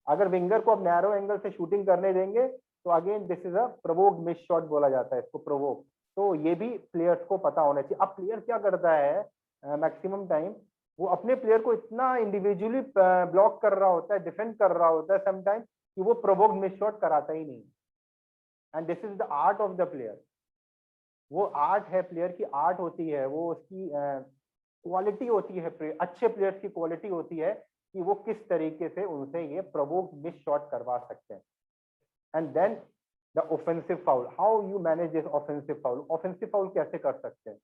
अगर विंगर को आप नैरो एंगल से शूटिंग करने देंगे तो again this is a provoke miss shot बोला जाता है इसको, प्रोवोक। तो ये भी प्लेयर्स को पता होना चाहिए। अब प्लेयर क्या करता है मैक्सिमम टाइम, वो अपने प्लेयर को इतना इंडिविजुअली ब्लॉक कर रहा होता है, डिफेंड कर रहा होता है समटाइम, कि वो प्रोवोक मिस शॉट कराता ही नहीं। And this is the art of the player. वो आर्ट है, प्लेयर की आर्ट होती है, वो उसकी क्वालिटी होती है, अच्छे प्लेयर्स की क्वालिटी होती है कि वो किस तरीके से उनसे ये प्रोवोक मिस शॉट करवा सकते हैं। And then the offensive foul, how you manage this offensive foul. Offensive foul कैसे कर सकते हैं,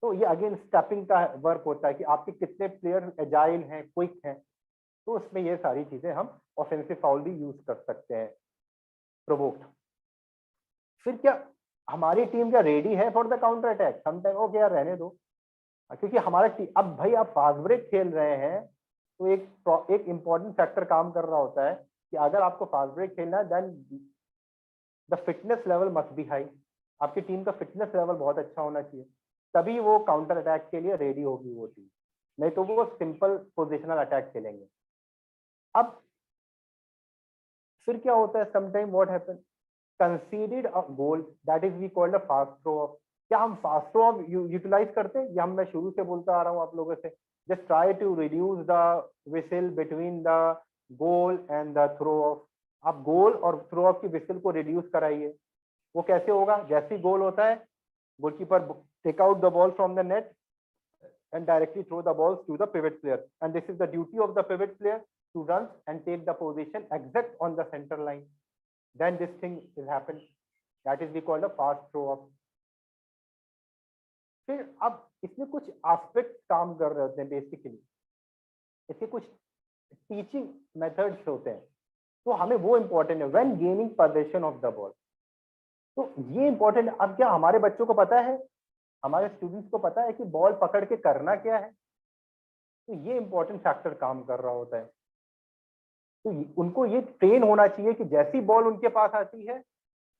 तो ये अगेन स्टेपिंग का वर्क होता है कि आपके कितने प्लेयर एजाइल हैं, क्विक हैं, तो उसमें ये सारी चीजें हम ऑफेंसिव फाउल भी यूज कर सकते हैं, प्रोवोक्ड। फिर क्या हमारी टीम क्या रेडी है for the counter attack? Sometime okay यार रहने दो, क्योंकि हमारा अब भाई आप फास्ट ब्रेक खेल रहे हैं तो एक इंपॉर्टेंट फैक्टर काम कर रहा होता है कि अगर आपको फास्ट ब्रेक खेलना है then the fitness level must be high. आपकी टीम का फिटनेस लेवल बहुत अच्छा होना चाहिए, तभी वो काउंटर अटैक के लिए रेडी होगी वो टीम, नहीं तो वो सिंपल पोजिशनल अटैक खेलेंगे। अब फिर क्या होता है, sometime what happen, considered a goal that is we called a fast throw off. क्या हम फास्ट थ्रो ऑफ यूटिलाइज करते हैं? ये मैं शुरू से बोलता आ रहा हूँ आप लोगों से, just try to reduce the whistle between the goal and the throw off. आप गोल और थ्रो ऑफ की विसल को रिड्यूस कराइए। वो कैसे होगा? जैसे ही गोल होता है, goalkeeper take out the ball from the net and directly throw the balls to the pivot player, and this is the duty of the pivot player to run and take the position exact on the center line. Then this thing will happen, that is we call a fast throw up. फिर अब इसमें कुछ aspects काम कर रहे होते हैं, basically इसके कुछ टीचिंग मेथड्स होते हैं, तो हमें वो इंपॉर्टेंट है when gaining position of the ball. तो ये इंपॉर्टेंट। अब क्या हमारे बच्चों को पता है, हमारे स्टूडेंट्स को पता है कि बॉल पकड़ के करना क्या है? तो ये इंपॉर्टेंट फैक्टर काम कर रहा होता है। तो उनको ये ट्रेन होना चाहिए कि जैसी बॉल उनके पास आती है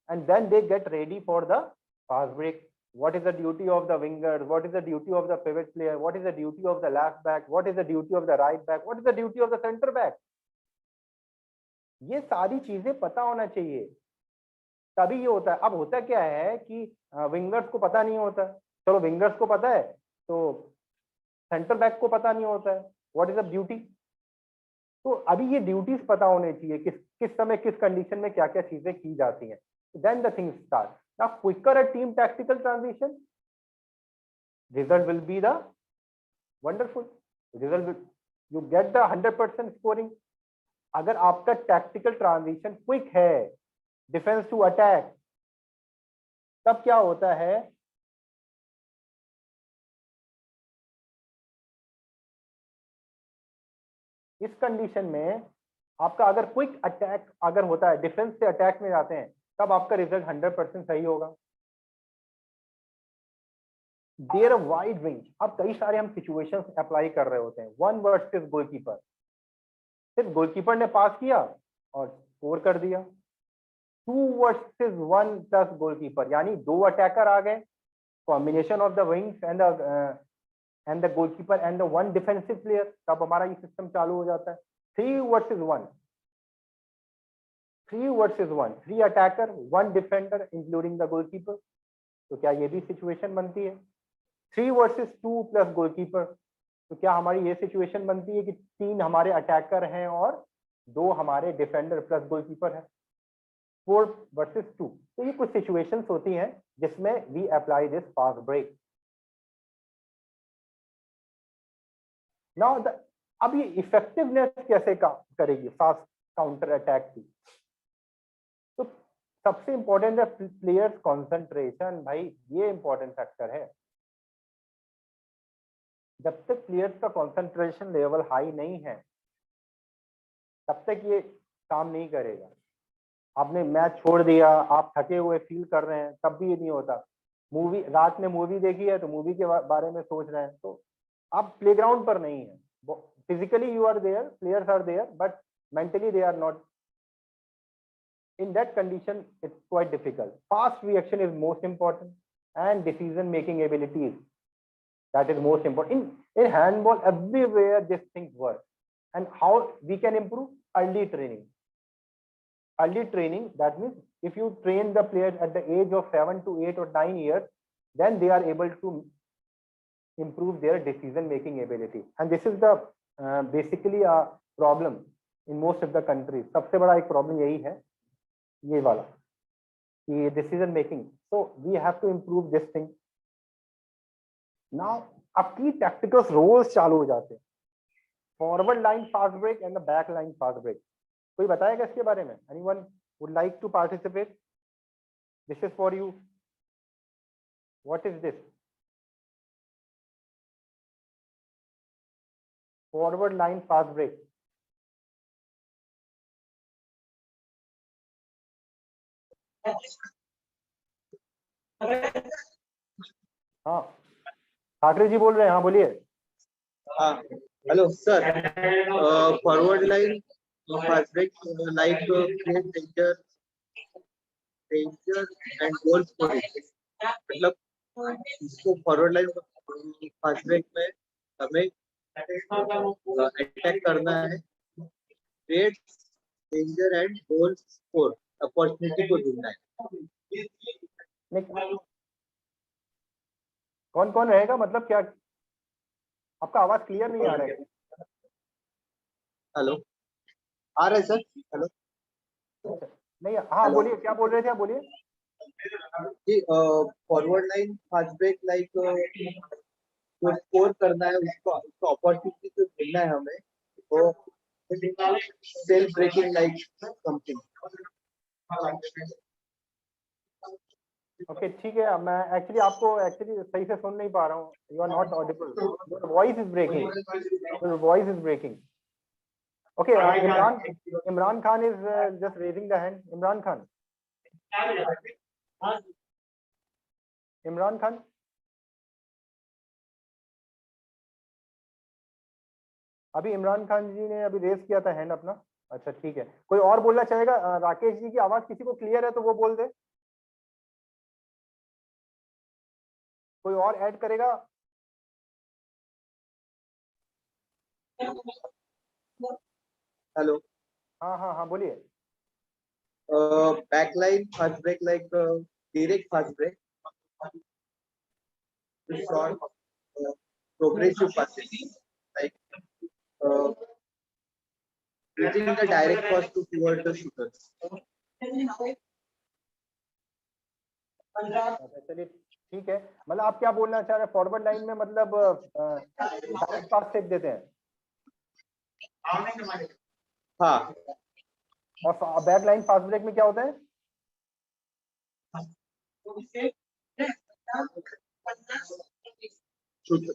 and then they get ready for the fast break. What is the duty of the winger? What is the duty of the pivot player? What is the duty of the left back? What is the duty of the right back? What is the duty of the center back? ये सारी चीजें पता होना चाहिए, तभी ये होता है। अब होता क्या है कि विंगर्स को पता नहीं होता, चलो विंगर्स को पता है तो सेंटर बैक को पता नहीं होता है व्हाट इज द ड्यूटी। तो अभी ये ड्यूटीज पता होने चाहिए, किस समय किस कंडीशन में क्या क्या चीजें की जाती हैं। Then the things start. Now quicker a team tactical transition, result will be the wonderful result, you get the 100% scoring. अगर आपका टैक्टिकल ट्रांजिशन क्विक है, डिफेंस टू अटैक, तब क्या होता है, इस कंडीशन में आपका अगर क्विक अटैक अगर होता है, डिफेंस से अटैक में जाते हैं, तब आपका रिजल्ट 100% सही होगा। There a wide range. अब कई सारे हम सिचुएशंस अप्लाई कर रहे होते हैं। 1 वर्सेस गोलकीपर, सिर्फ गोलकीपर ने पास किया और स्कोर कर दिया। 2 वर्सेस 1 प्लस गोलकीपर, यानी 2 अटैकर आ गए, combination of the wings and the goalkeeper and the 1 defensive player, तब हमारा ये सिस्टम चालू हो जाता है। 3 versus 1, 3 versus 1, 3 attacker 1 defender including the goalkeeper, तो क्या ये भी सिचुएशन बनती है? 3 वर्सेस 2 प्लस गोलकीपर, तो क्या हमारी ये सिचुएशन बनती है कि 3 हमारे अटैकर हैं और 2 हमारे डिफेंडर प्लस गोलकीपर है? 4 वर्सेस 2। तो ये कुछ सिचुएशंस होती हैं जिसमें we apply this fast break. Now अब ये इफेक्टिवनेस कैसे करेगी फास्ट काउंटर अटैक की? तो सबसे इंपॉर्टेंट है प्लेयर्स कंसंट्रेशन। भाई ये इंपॉर्टेंट फैक्टर है। जब तक प्लेयर्स का कंसंट्रेशन लेवल हाई नहीं है, तब तक ये काम नहीं करेगा। आपने मैच छोड़ दिया, आप थके हुए फील कर रहे हैं, तब भी ये नहीं होता। मूवी, रात में मूवी देखी है तो मूवी के बारे में सोच रहे हैं, तो आप प्लेग्राउंड पर नहीं है। Physically you are there, players are there, but mentally they are not. In that condition it's quite difficult. Fast reaction is most important and decision making abilities, that is most important. In handball, everywhere these things work. And how we can improve? Early training. Early training, that means if you train the players at the age of 7 to 8 or 9 years, then they are able to improve their decision making ability. And this is the basically a problem in most of the countries. सबसे बड़ा एक problem यही है, ये वाला, ये decision making. So we have to improve this thing. Now अब की tactical roles चालू हो जाते हैं. Forward line fast break and the back line fast break. कोई बताएगा इसके बारे में? Anyone would like to participate? This is for you. What is this? Forward line fast break. हाँ, ठाकरे जी बोल रहे हैं. हाँ बोलिए. हाँ, hello sir. Forward line fast break like create danger and goal scoring. मतलब इसको फॉरवर्ड लाइन फास्ट ब्रेक में हमें अटैक करना है, create danger and goal score opportunity को ढूंढना है. कौन कौन रहेगा? मतलब क्या आपका आवाज क्लियर नहीं आ रहा है? हेलो, आ रहा है सर? हेलो नहीं. हाँ बोलिए, क्या बोल रहे थे आप? बोलिए. Forward line fast break like जो स्कोर करना है उसको अपॉर्चुनिटी को ढूंढना है हमें, वो self breaking like something. Okay ठीक है. मैं एक्चुअली आपको सही से सुन नहीं पा रहा हूँ. You are not audible. Your voice is breaking. Your voice is breaking. Okay, Imran Khan is just raising the hand. Imran Khan. Imran Khan. अभी इमरान खान जी ने अभी रेज किया था हैंड अपना. अच्छा ठीक है. कोई और बोलना चाहेगा? राकेश जी की आवाज किसी को क्लियर है तो वो बोल दे. कोई और ऐड करेगा? हेलो. हाँ हाँ हाँ बोलिए. Backline fast break like direct fast break, short progressive passes like using the direct pass to toward the shooters. चलिए ठीक है. मतलब आप क्या बोलना चाह रहे हैं? फॉरवर्ड लाइन में मतलब डायरेक्ट पास फेंक देते हैं. हाँ. और बैक लाइन फास्ट ब्रेक में क्या होता है?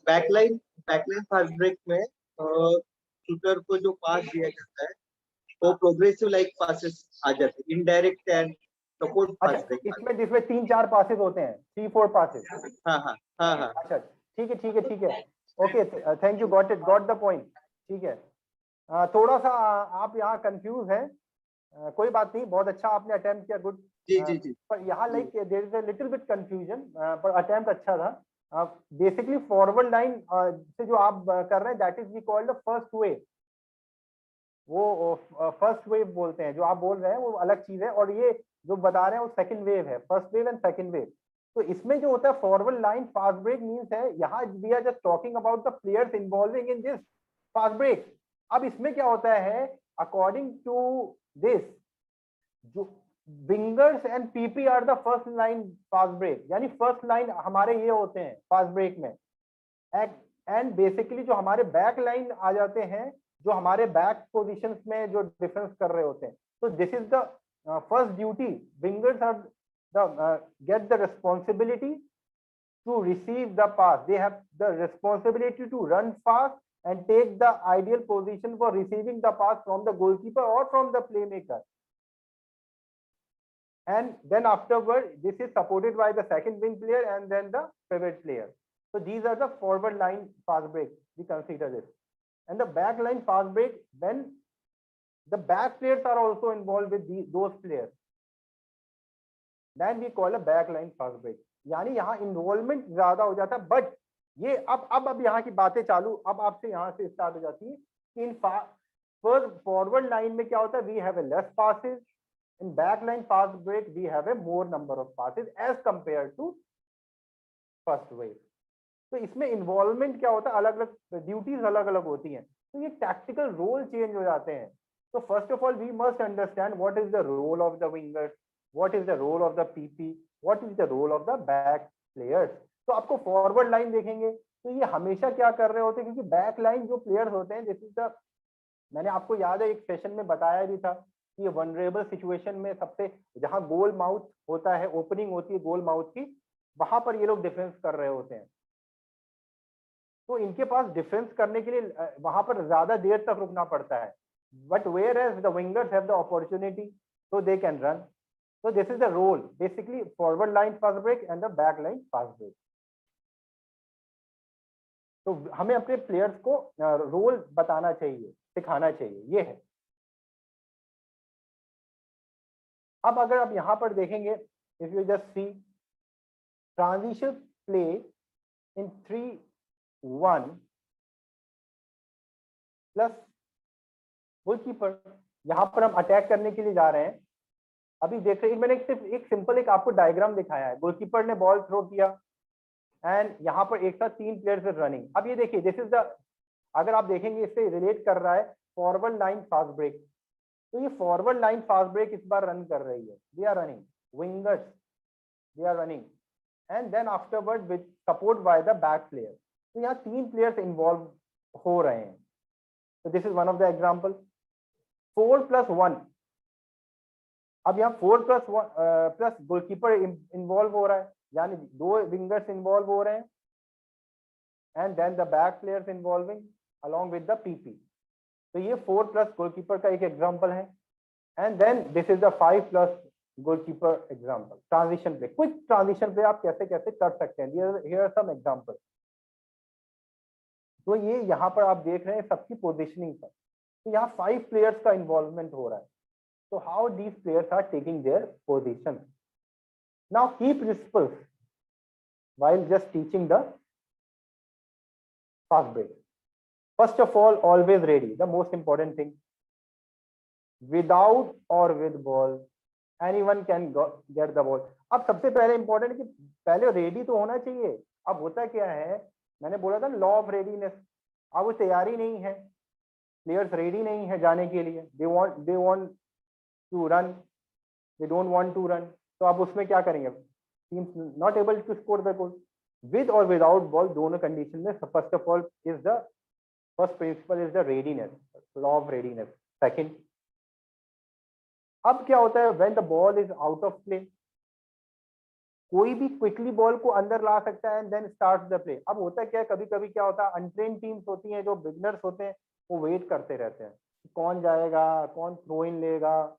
बैकलाइन फास्ट ब्रेक में शूटर को जो पास दिया जाता है वो प्रोग्रेसिव लाइक पासेस आ जाते हैं, indirect and support fast break. इसमें जिसमें 3-4 पासेस होते हैं, 3-4 पासेस. हाँ हाँ हाँ हाँ. अच्छा ठीक है ठीक है ठीक है. Okay thank you. Got the point. ठीक है. थोड़ा सा आप यहाँ कंफ्यूज हैं. कोई बात नहीं, बहुत अच्छा आपने अटेम्प्ट किया. गुड. जी. पर यहाँ like there is a little bit confusion, पर अटेम्प्ट अच्छा था. बेसिकली फॉरवर्ड लाइन से जो आप कर रहे हैं that is we called the first wave. वो फर्स्ट वेव बोलते हैं. जो आप बोल रहे हैं वो अलग चीज है, और ये जो बता रहे हैं वो सेकंड वेव है. First wave and second wave. तो इसमें जो होता है forward line fast break means है, यहाँ we are just talking about the players involving in this fast break. अब इसमें क्या होता है, अकॉर्डिंग टू दिस, जो wingers and PP are the first line fast break. यानी फर्स्ट लाइन हमारे ये होते हैं फास्ट ब्रेक में. एंड बेसिकली जो हमारे बैक लाइन आ जाते हैं, जो हमारे बैक पोजीशंस में जो डिफेंस कर रहे होते हैं. तो this is the first duty. Wingers are the get the responsibility to receive the pass. They have the responsibility to run fast and take the ideal position for receiving the pass from the goalkeeper or from the playmaker. And then afterward, this is supported by the second wing player and then the pivot player. So these are the forward line fast break. We consider this. And the back line fast break, when the back players are also involved with those players, then we call a back line fast break. यानी यहाँ involvement ज्यादा हो जाता है, but ये अब यहाँ की बातें चालू, अब आपसे यहाँ से स्टार्ट हो जाती है कि इन फॉरवर्ड लाइन में क्या होता है, we have a less passes, in back line fast break we have a more number of passes as compare to first wave. तो इसमें इन्वॉल्वमेंट क्या होता है, अलग अलग ड्यूटीज अलग अलग होती हैं, तो ये टैक्टिकल रोल चेंज हो जाते हैं। तो first of all we must understand what is the role of the winger, what is the role of the PP, what is the role of the back players. तो आपको forward line देखेंगे तो ये हमेशा क्या कर रहे होते हैं, क्योंकि बैक लाइन जो प्लेयर्स होते हैं, दिस इज द, मैंने आपको याद है एक सेशन में बताया भी था कि ये वनरेबल सिचुएशन में सबसे, जहां गोल माउथ होता है, ओपनिंग होती है गोल माउथ की, वहां पर ये लोग डिफेंस कर रहे होते हैं। तो इनके पास डिफेंस करने के लिए वहां पर ज्यादा देर तक रुकना पड़ता है, but whereas the wingers have the opportunity so they can run. So this is the role, basically forward line fast break and the back line fast break. तो हमें अपने प्लेयर्स को रोल बताना चाहिए, सिखाना चाहिए, ये है। अब अगर आप यहाँ पर देखेंगे, if you just see transition play in 3-1 plus goalkeeper, यहाँ पर हम अटैक करने के लिए जा रहे हैं। अभी देख रहे हैं, मैंने सिर्फ एक सिंपल एक आपको डायग्राम दिखाया है, गोलकीपर ने बॉल थ्रो किया एंड यहाँ पर एक साथ 3 प्लेयर्स रनिंग। अब ये देखिए, दिस इज द, अगर आप देखेंगे इससे रिलेट कर रहा है फॉरवर्ड लाइन फास्ट ब्रेक। तो ये फॉरवर्ड लाइन फास्ट ब्रेक इस बार रन कर रही है, they are running, wingers they are running and then afterward with support by the back player. तो यहाँ 3 प्लेयर्स इन्वॉल्व हो रहे हैं। तो this is one of the example. 4+1, अब यहाँ 4+1 प्लस गोलकीपर इन्वॉल्व हो रहा है, यानी 2 विंगर्स इन्वॉल्व हो रहे हैं and then the back players involving along with the PP. तो ये 4+ गोलकीपर का एक एग्जांपल है and then this is the 5+ goalkeeper example. Transition play, quick transition play आप कैसे कैसे कर सकते हैं, हियर आर सम एग्जांपल। तो ये यहाँ पर आप देख रहे हैं सबकी पोजिशनिंग पर, तो यहाँ 5 प्लेयर्स का इन्वॉल्वमेंट हो रहा है। So how these players are taking their position. Now key principles while just teaching the fast break. First of all, always ready, the most important thing. Without or with ball, anyone can get the ball. अब सबसे पहले important कि पहले ready तो होना चाहिए। अब होता क्या है, मैंने बोला था लॉ ऑफ रेडीनेस, अब वो तैयारी नहीं है, प्लेयर्स रेडी नहीं है जाने के लिए, they want to run, they don't want to run। तो आप उसमें क्या करेंगे, teams not able to score the goal with or without ball, दोनों कंडीशन में first of all is the first principle is the readiness, law of readiness। second, अब क्या होता है when the ball is out of play, कोई भी quickly ball को अंदर ला सकता है and then start the play. अब होता क्या है, कभी कभी क्या होता है, अनट्रेन टीम्स होती हैं, जो बिगनर्स होते हैं, वो वेट करते रहते हैं कौन जाएगा, कौन थ्रो इन लेगा,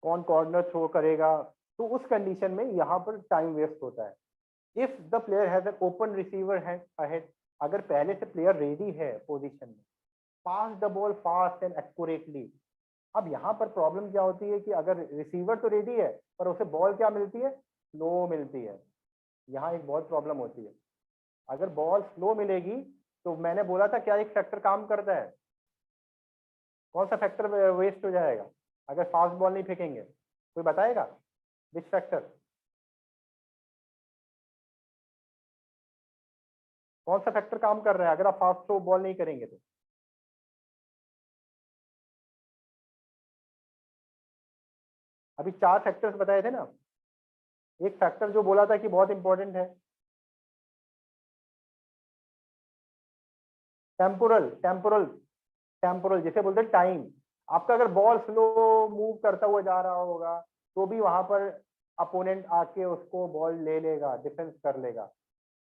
कौन कॉर्नर थ्रो करेगा। तो उस कंडीशन में यहाँ पर टाइम वेस्ट होता है। If the player has an open receiver है अहेड, अगर पहले से प्लेयर रेडी है पोजीशन में, pass the ball fast and accurately. अब यहाँ पर प्रॉब्लम क्या होती है कि अगर रिसीवर तो रेडी है पर उसे बॉल क्या मिलती है, स्लो मिलती है। यहाँ एक बहुत प्रॉब्लम होती है, अगर बॉल स्लो मिलेगी तो मैंने बोला था क्या एक फैक्टर काम करता है, कौन सा फैक्टर वेस्ट हो जाएगा अगर फास्ट बॉल नहीं फेंकेंगे, कोई बताएगा विच फैक्टर, कौन सा फैक्टर काम कर रहा है अगर आप फास्ट थ्रो बॉल नहीं करेंगे तो? अभी 4 फैक्टर्स बताए थे ना, एक फैक्टर जो बोला था कि बहुत इंपॉर्टेंट है, टेम्पोरल टेम्पोरल टेम्पोरल जिसे बोलते हैं टाइम। आपका अगर बॉल स्लो मूव करता हुआ जा रहा होगा तो भी वहां पर अपोनेंट आके उसको बॉल ले लेगा, डिफेंस कर लेगा।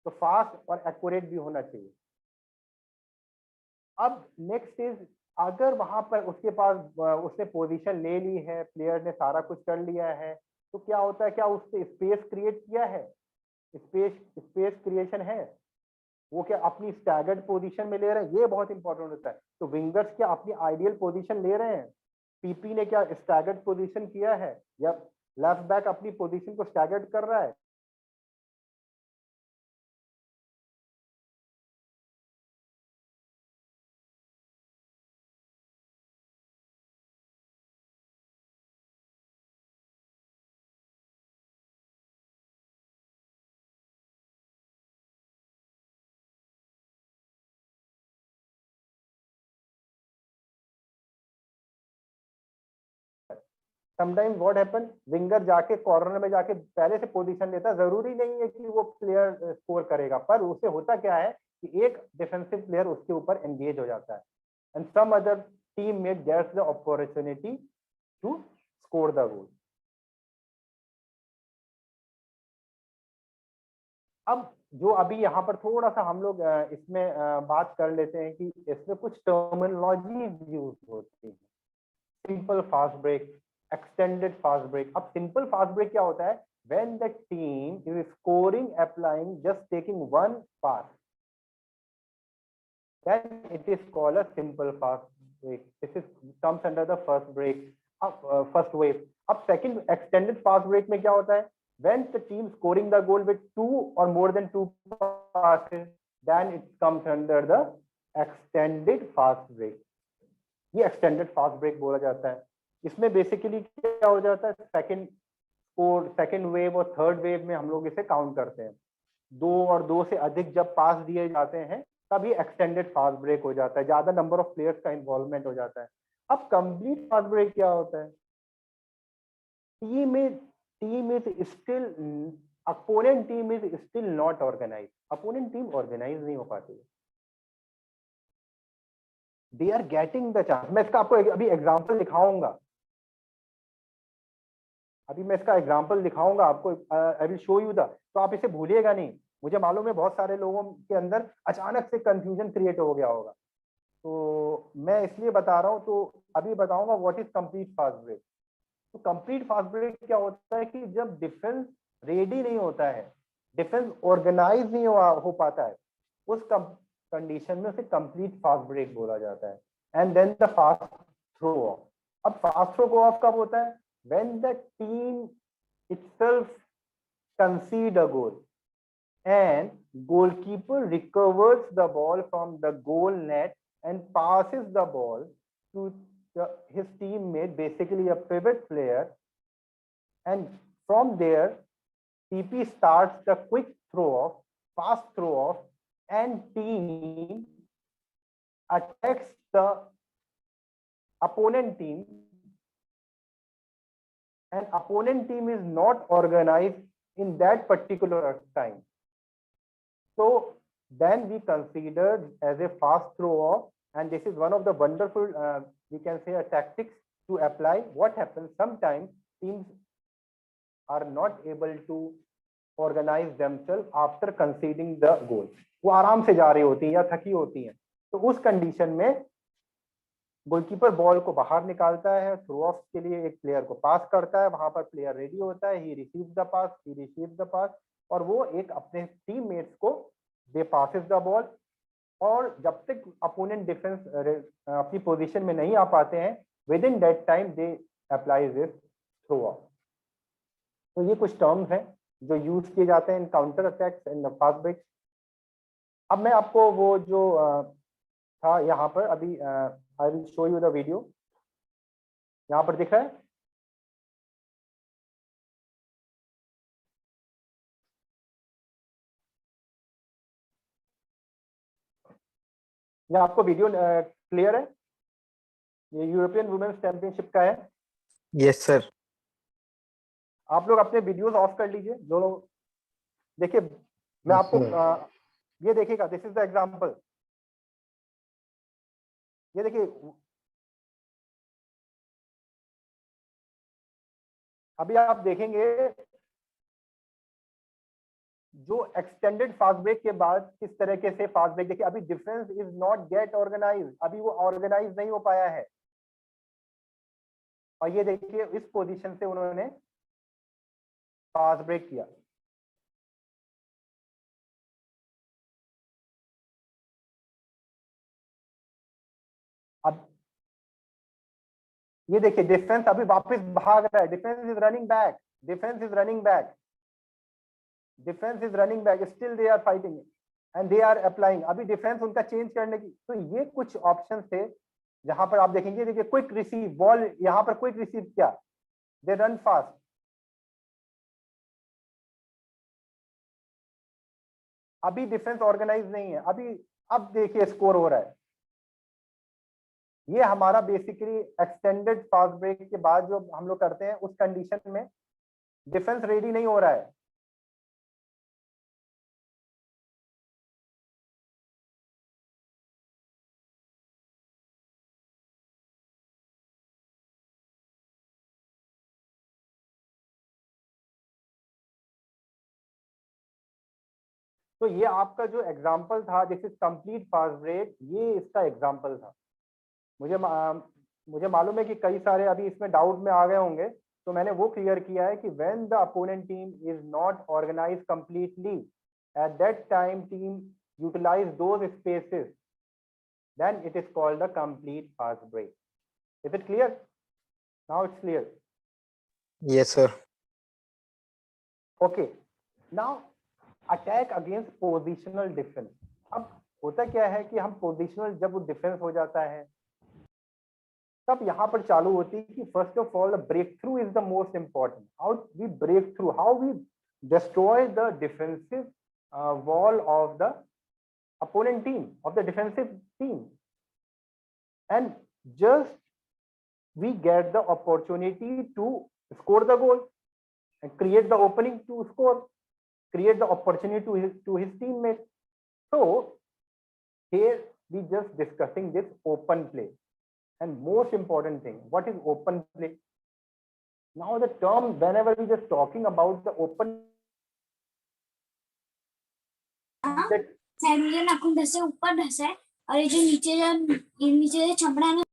तो फास्ट और एक्यूरेट भी होना चाहिए। अब नेक्स्ट इज, अगर वहां पर उसके पास उसने पोजीशन ले ली है, प्लेयर ने सारा कुछ कर लिया है, तो क्या होता है, क्या उससे स्पेस क्रिएट किया है, स्पेस क्रिएशन है, वो क्या अपनी स्टैगर्ड पोजीशन में ले रहे हैं, ये बहुत इंपॉर्टेंट होता है। तो विंगर्स क्या अपनी आइडियल पोजीशन ले रहे हैं, पीपी ने क्या स्टैगर्ड पोजीशन किया है, या लेफ्ट बैक अपनी पोजीशन को स्टैगर्ड कर रहा है, समटाइम्स व्हाट हैपन, विंगर जाके कॉर्नर में जाके पहले से पोजीशन लेता है, जरूरी नहीं है कि वो प्लेयर स्कोर करेगा, पर उसे होता क्या है कि एक डिफेंसिव प्लेयर उसके ऊपर एंगेज हो जाता है and some other teammate gets the opportunity to score the goal. अब जो अभी यहाँ पर थोड़ा सा हम लोग इसमें बात कर लेते हैं कि इसमें कुछ टर्मिनोलॉजी यूज होती है। Simple fast break, extended fast break. अब सिंपल फास्ट ब्रेक क्या होता है? When the team is scoring applying just taking one pass, then it is called a simple fast break. This is comes under the first break, first wave. अब second extended fast break में क्या होता है? When the team scoring the goal with 2 or more than 2 passes, then it comes under the extended fast break. ये extended fast break बोला जाता है। इसमें basically क्या हो जाता है? second wave और third wave में हम लोग इसे काउंट करते हैं। 2 और 2 से अधिक जब पास दिए जाते हैं तभी एक्सटेंडेड फास्ट ब्रेक हो जाता है, ज्यादा नंबर ऑफ प्लेयर्स का इन्वॉल्वमेंट हो जाता है। अब कंप्लीट फास्ट ब्रेक क्या होता है? Team is still, opponent team is still not organise, opponent team organise नहीं हो पाती है, they are getting the chance. मैं इसका आपको अभी एग्जांपल दिखाऊंगा, आपको, I will show you the, तो आप इसे भूलिएगा नहीं। मुझे मालूम है बहुत सारे लोगों के अंदर अचानक से कंफ्यूजन क्रिएट हो गया होगा, तो मैं इसलिए बता रहा हूं। तो अभी बताऊंगा what is complete fast break. तो कंप्लीट फास्ट ब्रेक क्या होता है कि जब डिफेंस रेडी नहीं होता है, डिफेंस ऑर्गेनाइज नहीं हो पाता है, उस कंडीशन में उसे कंप्लीट फास्ट ब्रेक बोला जाता है। And then the fast throw off. अब फास्ट थ्रो ऑफ कब होता है? When the team itself concede a goal and goalkeeper recovers the ball from the goal net and passes the ball to his teammate, basically a pivot player, and from there TP starts the quick throw off, fast throw off, and team attacks the opponent team, and opponent team is not organized in that particular time. So then we considered as a fast throw off, and this is one of the wonderful, we can say, a tactics to apply. What happens sometimes teams are not able to organize themselves after conceding the goal. वो आराम से जा रही होती हैं या थकी होती हैं, तो उस कंडीशन में गोलकीपर बॉल को बाहर निकालता है, थ्रो ऑफ के लिए एक प्लेयर को पास करता है, वहां पर प्लेयर रेडी होता है, ही रिसीव्स द पास, और वो एक अपने टीममेट्स को दे पासेस द बॉल, और जब तक अपोनेंट डिफेंस अपनी पोजीशन में नहीं आ पाते हैं, within that time they apply this throw off. तो ये कुछ टर्म्स हैं जो यूज किए जाते हैं in counter attacks and fast break. अब मैं आपको वो जो था यहाँ पर अभी, I will show you the video, यहाँ पर दिख रहा है। ये आपको वीडियो क्लियर है? ये यूरोपियन वुमेन्स चैंपियनशिप का है। Yes sir. आप लोग अपने वीडियोस ऑफ कर लीजिए, जो लोग देखिए, मैं आपको ये देखिएगा, दिस इज द एग्जांपल। ये देखिए, अभी आप देखेंगे जो एक्सटेंडेड फास्ट ब्रेक के बाद किस तरीके से फास्ट ब्रेक, देखिए अभी defence is not get organise, अभी वो ऑर्गेनाइज नहीं हो पाया है, और ये देखिए इस पोजीशन से उन्होंने फास्ट ब्रेक किया। अब ये देखिए डिफेंस अभी वापस भाग रहा है, defence is running back, defence is running back, defence is running back, still they are fighting and they are applying. अभी डिफेंस उनका चेंज करने की, तो ये कुछ ऑप्शन थे जहां पर आप देखेंगे, देखिए क्विक रिसीव बॉल, यहाँ पर क्विक रिसीव किया, दे रन फास्ट। अभी डिफेंस ऑर्गेनाइज नहीं है, अभी अब देखिए स्कोर हो रहा है, ये हमारा बेसिकली एक्सटेंडेड फास्ट ब्रेक के बाद जो हम लोग करते हैं, उस कंडीशन में डिफेंस रेडी नहीं हो रहा है, तो ये आपका जो एग्जांपल था, this is complete fast break, ये इसका एग्जांपल था। मुझे मालूम है कि कई सारे अभी इसमें डाउट में आ गए होंगे, तो मैंने वो क्लियर किया है कि when the opponent team is not organised completely, at that time team utilise those spaces, then it is called the complete fast break. Is it clear? Now it's clear? Yes, sir. Okay, now attack against positional defence. अब होता क्या है कि हम positional जब वो defence हो जाता है, तब यहाँ पर चालू होती है कि first of all break through is the most important. How we break through, how we destroy the defensive wall of the opponent team, of the defensive team, and just we get the opportunity to score the goal and create the opening to score, create the opportunity to his teammate. So here we just discussing this open play, and most important thing, what is open play? Now the term, whenever we just talking about the open, that मुझे नाखून ढसे ऊपर ढसा है, और ये जो नीचे जो चमड़ा है ना,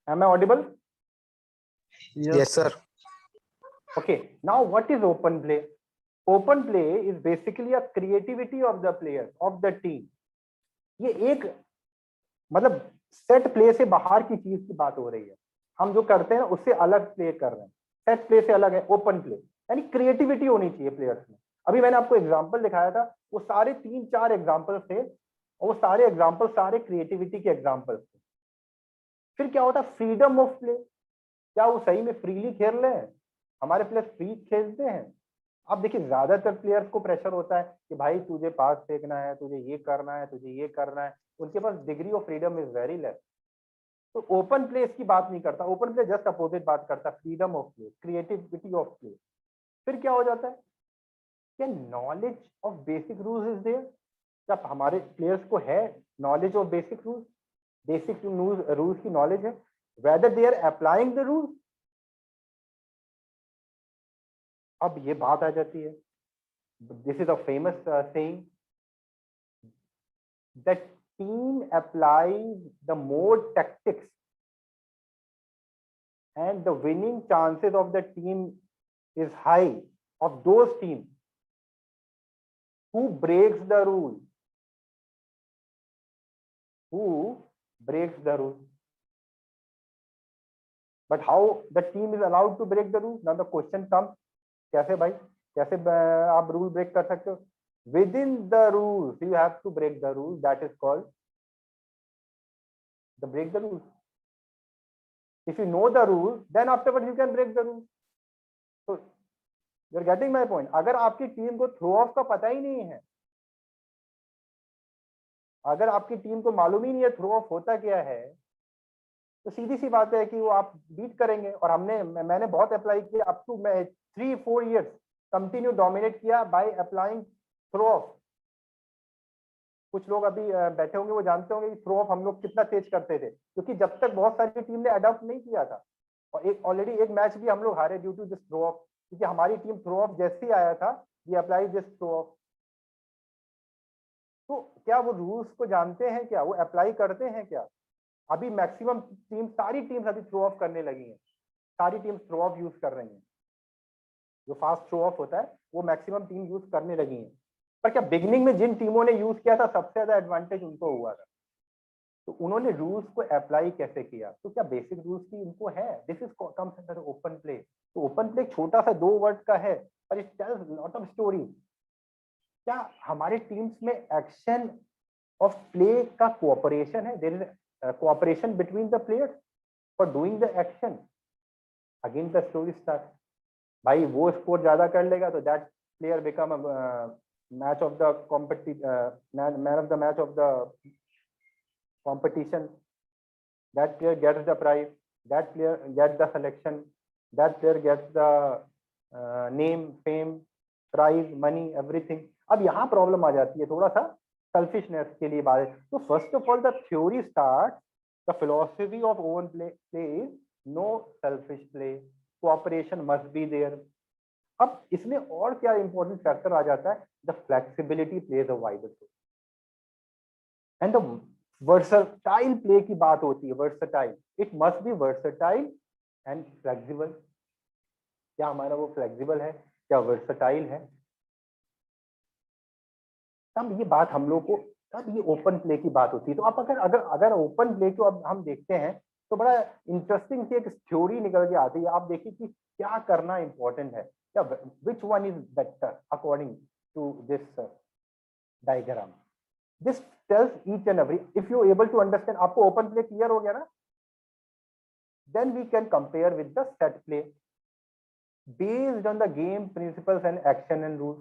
am I audible? Yes, sir. Okay, now what is open play? Open play is basically a creativity of the players, of the team. ये एक मतलब सेट प्ले से बाहर की चीज की बात हो रही है, हम जो करते हैं उससे अलग प्ले कर रहे हैं, सेट प्ले से अलग है ओपन प्ले, यानी क्रिएटिविटी होनी चाहिए प्लेयर्स में। अभी मैंने आपको एग्जांपल दिखाया था, वो सारे 3-4 एग्जांपल्स थे, और वो सारे एग्जांपल सारे क्रिएटिविटी के एग्जांपल्स थे। फिर क्या होता है? Freedom of play. क्या वो सही में फ्रीली खेल रहे हैं? हमारे प्लेयर्स फ्री खेलते हैं? अब देखिए, ज्यादातर प्लेयर्स को प्रेशर होता है कि भाई तुझे पास फेंकना है, तुझे ये करना है, तुझे ये करना है, उनके पास degree of freedom is very less. तो ओपन प्ले इसकी बात नहीं करता, ओपन प्ले जस्ट अपोजिट बात करता है, freedom of play, creativity of play. फिर क्या हो जाता है? क्या knowledge of basic rules is there? जब हमारे प्लेयर्स को है knowledge of basic rules, basic rules की नॉलेज है, whether they are applying the rules. अब ये बात आ जाती है, this is a famous saying, the team applies the more tactics and the winning chances of the team is high of those teams who breaks the rule, who breaks the rule. But how the team is allowed to break the rule? Now the question comes, कैसे भाई, कैसे आप rule break कर सकते हो? Within the rules you have to break the rule, that is called the break the rules. If you know the rule, then afterwards you can break the rule. So you're getting my point. अगर आपकी team को throw of का पता ही नहीं है, अगर आपकी team को मालूम ही नहीं है थ्रो ऑफ होता क्या है, तो सीधी सी बात है कि वो आप बीट करेंगे। और मैंने बहुत अप्लाई किया, up to 3-4 years continue dominate किया बाय अप्लाइंग थ्रो ऑफ। कुछ लोग अभी बैठे होंगे, वो जानते होंगे कि थ्रो ऑफ हम लोग कितना तेज करते थे, क्योंकि जब तक बहुत सारी टीम ने अडॉप्ट नहीं किया था, और एक ऑलरेडी एक मैच भी हम लोग हारे due to this throw off, क्योंकि हमारी टीम थ्रो ऑफ जैसे ही आया था, we apply this throw off. तो क्या वो रूल्स को जानते हैं? क्या वो अप्लाई करते हैं? क्या अभी मैक्सिमम टीम, सारी टीम्स अभी थ्रो ऑफ करने लगी हैं, सारी टीम्स थ्रो ऑफ यूज कर रही हैं। जो फास्ट थ्रो ऑफ होता है वो मैक्सिमम टीम यूज करने लगी हैं। पर क्या बिगिनिंग में जिन टीमों ने यूज किया था, सबसे ज्यादा एडवांटेज उनको हुआ था, तो उन्होंने रूल्स को अप्लाई कैसे किया? तो क्या बेसिक रूल्स की उनको है? This is comes under open play. तो ओपन प्ले छोटा सा 2 वर्ड का है, पर it tells lot of story. क्या हमारे टीम्स में एक्शन ऑफ प्ले का कोऑपरेशन है? There is cooperation between the players for doing the action. Again the story start, भाई वो स्कोर ज्यादा कर लेगा तो that player become match of the man of the match of the competition. That player gets the prize. That player gets the selection. That player gets the name, fame, prize, money, everything. अब यहाँ problem आ जाती है थोड़ा सा selfishness के लिए बात है. तो first of all the theory start, the philosophy of open play is no selfish play, cooperation must be there. अब इसमें और क्या इंपॉर्टेंट फैक्टर आ जाता है, the flexibility plays a wider role and the versatile play की बात होती है. Versatile, it must be versatile and flexible. क्या हमारा वो फ्लेक्सिबल है, क्या वर्सटाइल है? तब ये बात हम लोग को, तब ये ओपन प्ले की बात होती है. तो आप अगर ओपन प्ले को अब हम देखते हैं तो बड़ा इंटरेस्टिंग सी एक थ्योरी निकल के आती है. आप देखिए कि क्या करना इंपॉर्टेंट है, क्या which one is better according to this diagram. This tells each and every, if you able to understand, आपको ओपन प्ले क्लियर हो गया ना, then we can compare with the set play based on the game principles and action and rules,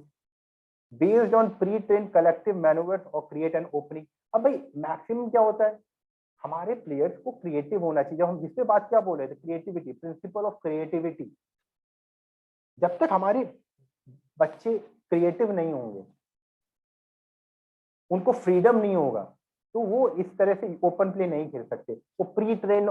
based on pre-trained collective maneuvers or create an opening. अब भाई maximum क्या होता है, हमारे प्लेयर्स को क्रिएटिव होना चाहिए. जब हम जिससे बात क्या बोल रहे थे, क्रिएटिविटी, प्रिंसिपल ऑफ क्रिएटिविटी. जब तक हमारे बच्चे क्रिएटिव नहीं होंगे, उनको फ्रीडम नहीं होगा, तो वो इस तरह से ओपन प्ले नहीं खेल सकते. वो प्री ट्रेन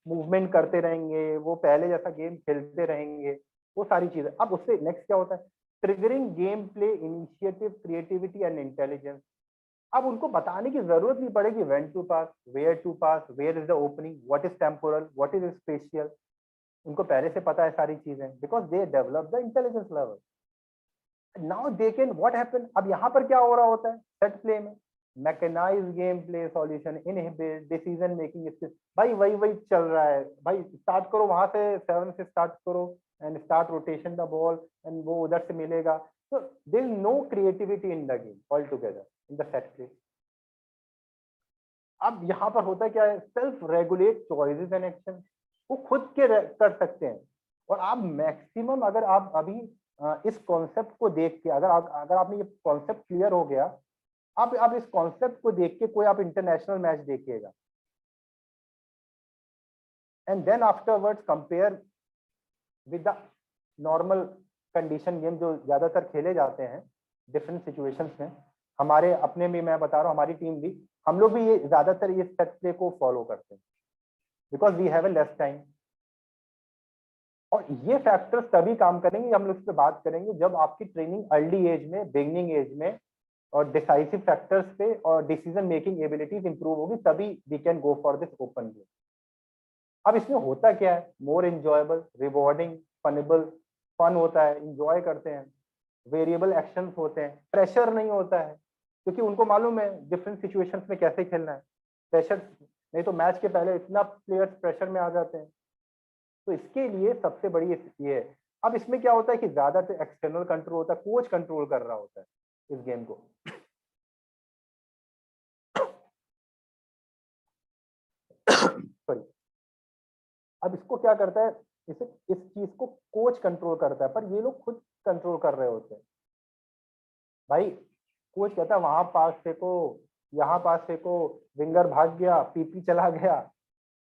मूवमेंट करते रहेंगे, वो पहले जैसा गेम खेलते रहेंगे, वो सारी चीजें. अब उससे नेक्स्ट क्या होता है, triggering game play, initiative, creativity and intelligence. अब उनको बताने की जरूरत नहीं पड़ेगी when to pass, where is the opening, what is temporal, what is spatial. उनको पहले से पता है सारी चीजें, because they develop the intelligence level. Now they can what happen. अब यहाँ पर क्या हो रहा होता है सेट प्ले में, mechanise game play solution, inhibit decision making skills. भाई वही चल रहा है. भाई स्टार्ट करो वहां से, 7 से स्टार्ट करो and start rotation the ball and वो उधर से मिलेगा. So there is no creativity in the game altogether in the set play. अब यहाँ पर होता है क्या है, self regulate choices and action. वो खुद के कर सकते हैं. और आप मैक्सिमम, अगर आप अभी इस कॉन्सेप्ट को देख के, अगर आपने ये कॉन्सेप्ट क्लियर हो गया, आप इस कॉन्सेप्ट को देख के कोई आप इंटरनेशनल मैच देखिएगा, and then afterwards compare with the normal condition game जो ज्यादातर खेले जाते हैं डिफरेंट सिचुएशंस में. हमारे अपने में, मैं बता रहा हूँ, हमारी टीम भी, हम लोग भी ये ज्यादातर ये सेट प्ले को फॉलो करते हैं because we have a less time. और ये फैक्टर्स तभी काम करेंगे, हम लोग इस पर बात करेंगे, जब आपकी ट्रेनिंग अर्ली एज में, बिगिनिंग एज में, और डिसाइसिव फैक्टर्स पे और डिसीजन मेकिंग एबिलिटीज इंप्रूव होगी, तभी we can go for this open game. अब इसमें होता क्या है, more enjoyable, rewarding, funable, fun होता है, इंजॉय करते हैं, वेरिएबल एक्शंस होते हैं, प्रेशर नहीं होता है, क्योंकि उनको मालूम है डिफरेंट सिचुएशंस में कैसे खेलना है. प्रेशर नहीं तो मैच के पहले इतना प्लेयर्स प्रेशर में आ जाते हैं. तो इसके लिए सबसे बड़ी ये है. अब इसमें क्या होता है कि ज्यादातर एक्सटर्नल कंट्रोल होता है, कोच कंट्रोल कर रहा होता है इस गेम को. सॉरी. अब इसको क्या करता है, इस चीज को कोच कंट्रोल करता है, पर ये लोग खुद कंट्रोल कर रहे होते हैं. भाई कोच कहता है वहां पास फेंको, यहाँ पास फेंको, विंगर भाग गया, पीपी चला गया,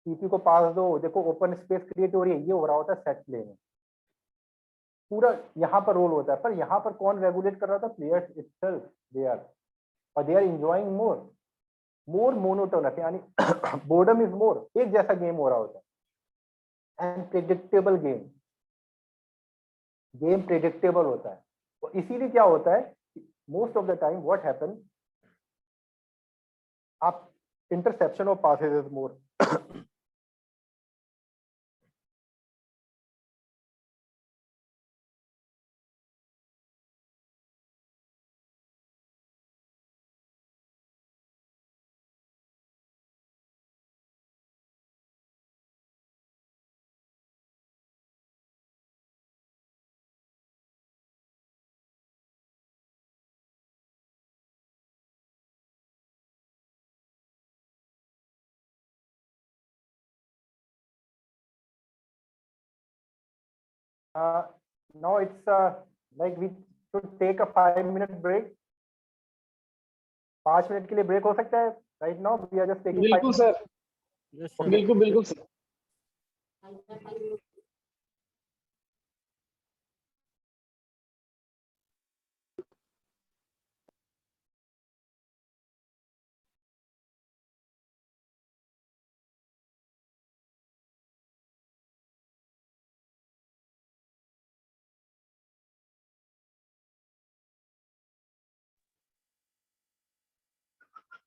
पीपी को पास दो, देखो ओपन स्पेस क्रिएट हो रही है. ये हो रहा होता है सेट प्ले में, पूरा यहाँ पर रोल होता है. पर यहाँ पर कौन रेगुलेट कर रहा था, प्लेयर्स इटसेल्फ, दे आर, और they are enjoying more monotonous, यानी बोर्डम इज मोर, एक जैसा गेम हो रहा होता है. एंड प्रेडिक्टेबल गेम प्रेडिक्टेबल होता है. तो इसीलिए क्या होता है, most of the time what happen, आप interception of passes is more. Now it's like we should take a 5-minute break 5 मिनट के लिए ब्रेक हो सकता है right now? We are just taking 5 बिल्कुल सर, Yes, sir. बिल्कुल बिल्कुल सर।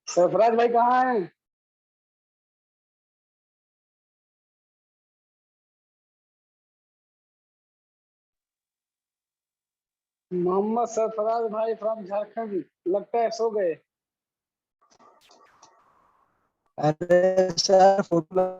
सरफराज भाई कहाँ हैं? मोहम्मद सरफराज भाई फ्रॉम झारखंड, लगता है सो गए। अरे sir photo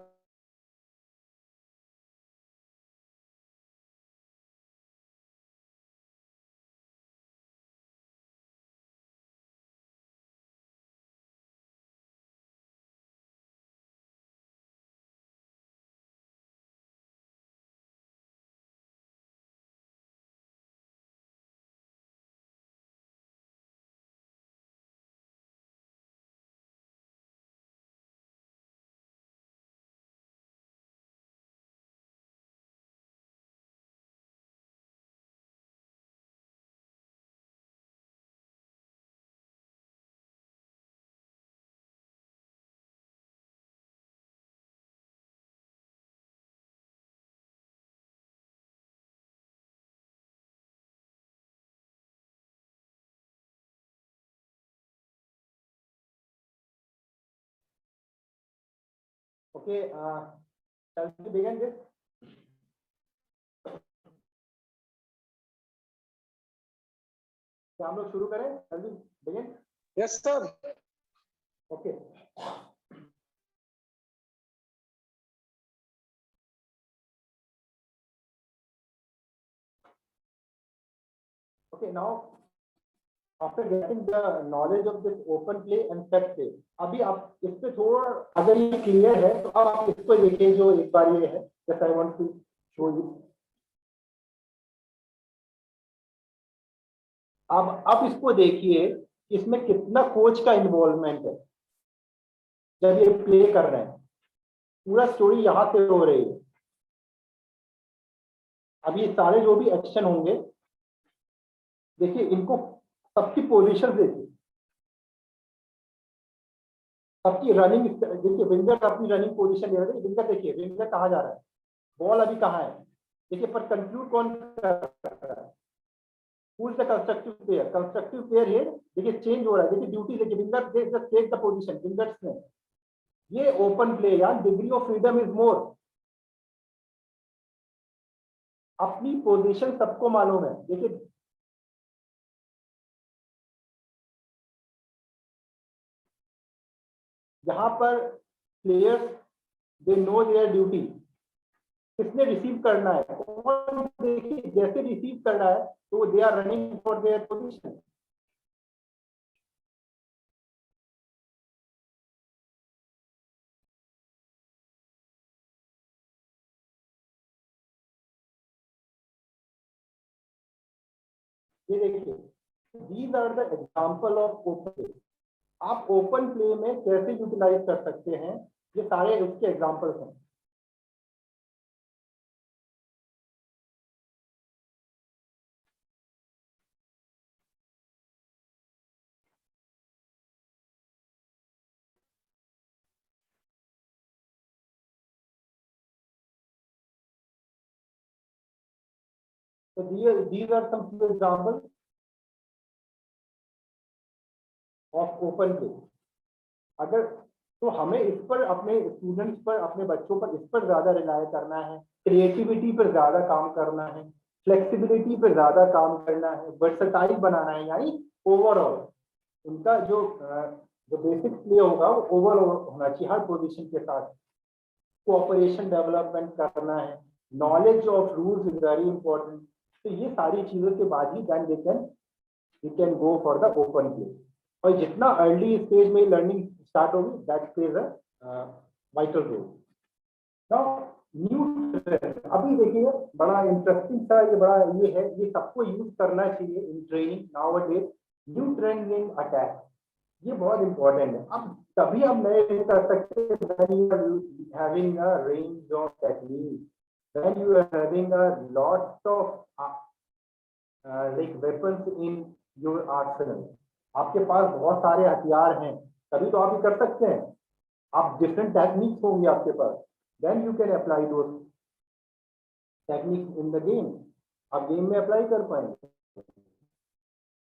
okay, shall we begin this? क्या हम लोग शुरू करें? Shall we begin? Yes sir. Okay. Okay, now after getting the knowledge of this open play and set play, अभी आप इस पे थोड़ा अगर ये क्लियर है तो अब आप इसको देखिए जो एक बार ये है, जैसे I want to show you. अब इसको देखिए इसमें कितना कोच का इन्वॉल्वमेंट है जब ये प्ले कर रहे हैं। पूरा स्टोरी यहाँ से हो रही है। अब ये सारे जो भी एक्शन होंगे देखिए, इनको सबकी पोजीशन देखिए, सबकी रनिंग देखिए। विंगर अपनी रनिंग पोजीशन ले रहे हैं। विंगर देखिए, विंगर कहाँ जा रहा है, बॉल अभी कहाँ है देखिए, पर कंक्लूड कौन कर रहा है? Who's the constructive player? Constructive player here देखिए चेंज हो रहा है। देखिए ड्यूटी देखिए, winger just take the position. Wingers ने ये ओपन प्ले या degree of freedom is more. अपनी पोजीशन सबको मालूम है। देखिए यहाँ पर players they know their duty. किसने रिसीव करना है, कौन देखिए जैसे रिसीव करना है तो they are running for their position. ये देखिए, these are the example of open play। आप ओपन प्ले में कैसे यूटिलाइज कर सकते हैं, ये सारे उसके एग्जांपल्स हैं। तो these are some few examples of open play। अगर तो हमें इस पर अपने स्टूडेंट्स पर, अपने बच्चों पर इस पर ज्यादा रिलाय करना है, क्रिएटिविटी पर ज्यादा काम करना है, फ्लेक्सिबिलिटी पर ज्यादा काम करना है, वर्सेटाइल बनाना है। यानी ओवरऑल उनका जो बेसिक प्ले होगा वो ओवरऑल होना चाहिए हर पोजीशन के साथ। कोऑपरेशन डेवलपमेंट करना है, knowledge of rules is very important. तो ये सारी चीजों के बाद ही then we can go for the open play. और जितना अर्ली स्टेज में लर्निंग स्टार्ट होगी that plays a vital role. Now new trend, अभी देखिए बड़ा इंटरेस्टिंग सा ये बड़ा ये है, ये सबको यूज करना चाहिए in training now a days. New trend in attack. ये बहुत इंपॉर्टेंट है। अब तभी आप नए कर सकते हैं when you are having a range of techniques, when you are having a lot of like weapons in your arsenal, आपके पास बहुत सारे हथियार हैं, तभी तो आप ये कर सकते हैं। आप डिफरेंट टेक्निक्स होंगे आपके पास, then you can apply those techniques in the game, आप गेम में अप्लाई कर पाएंगे।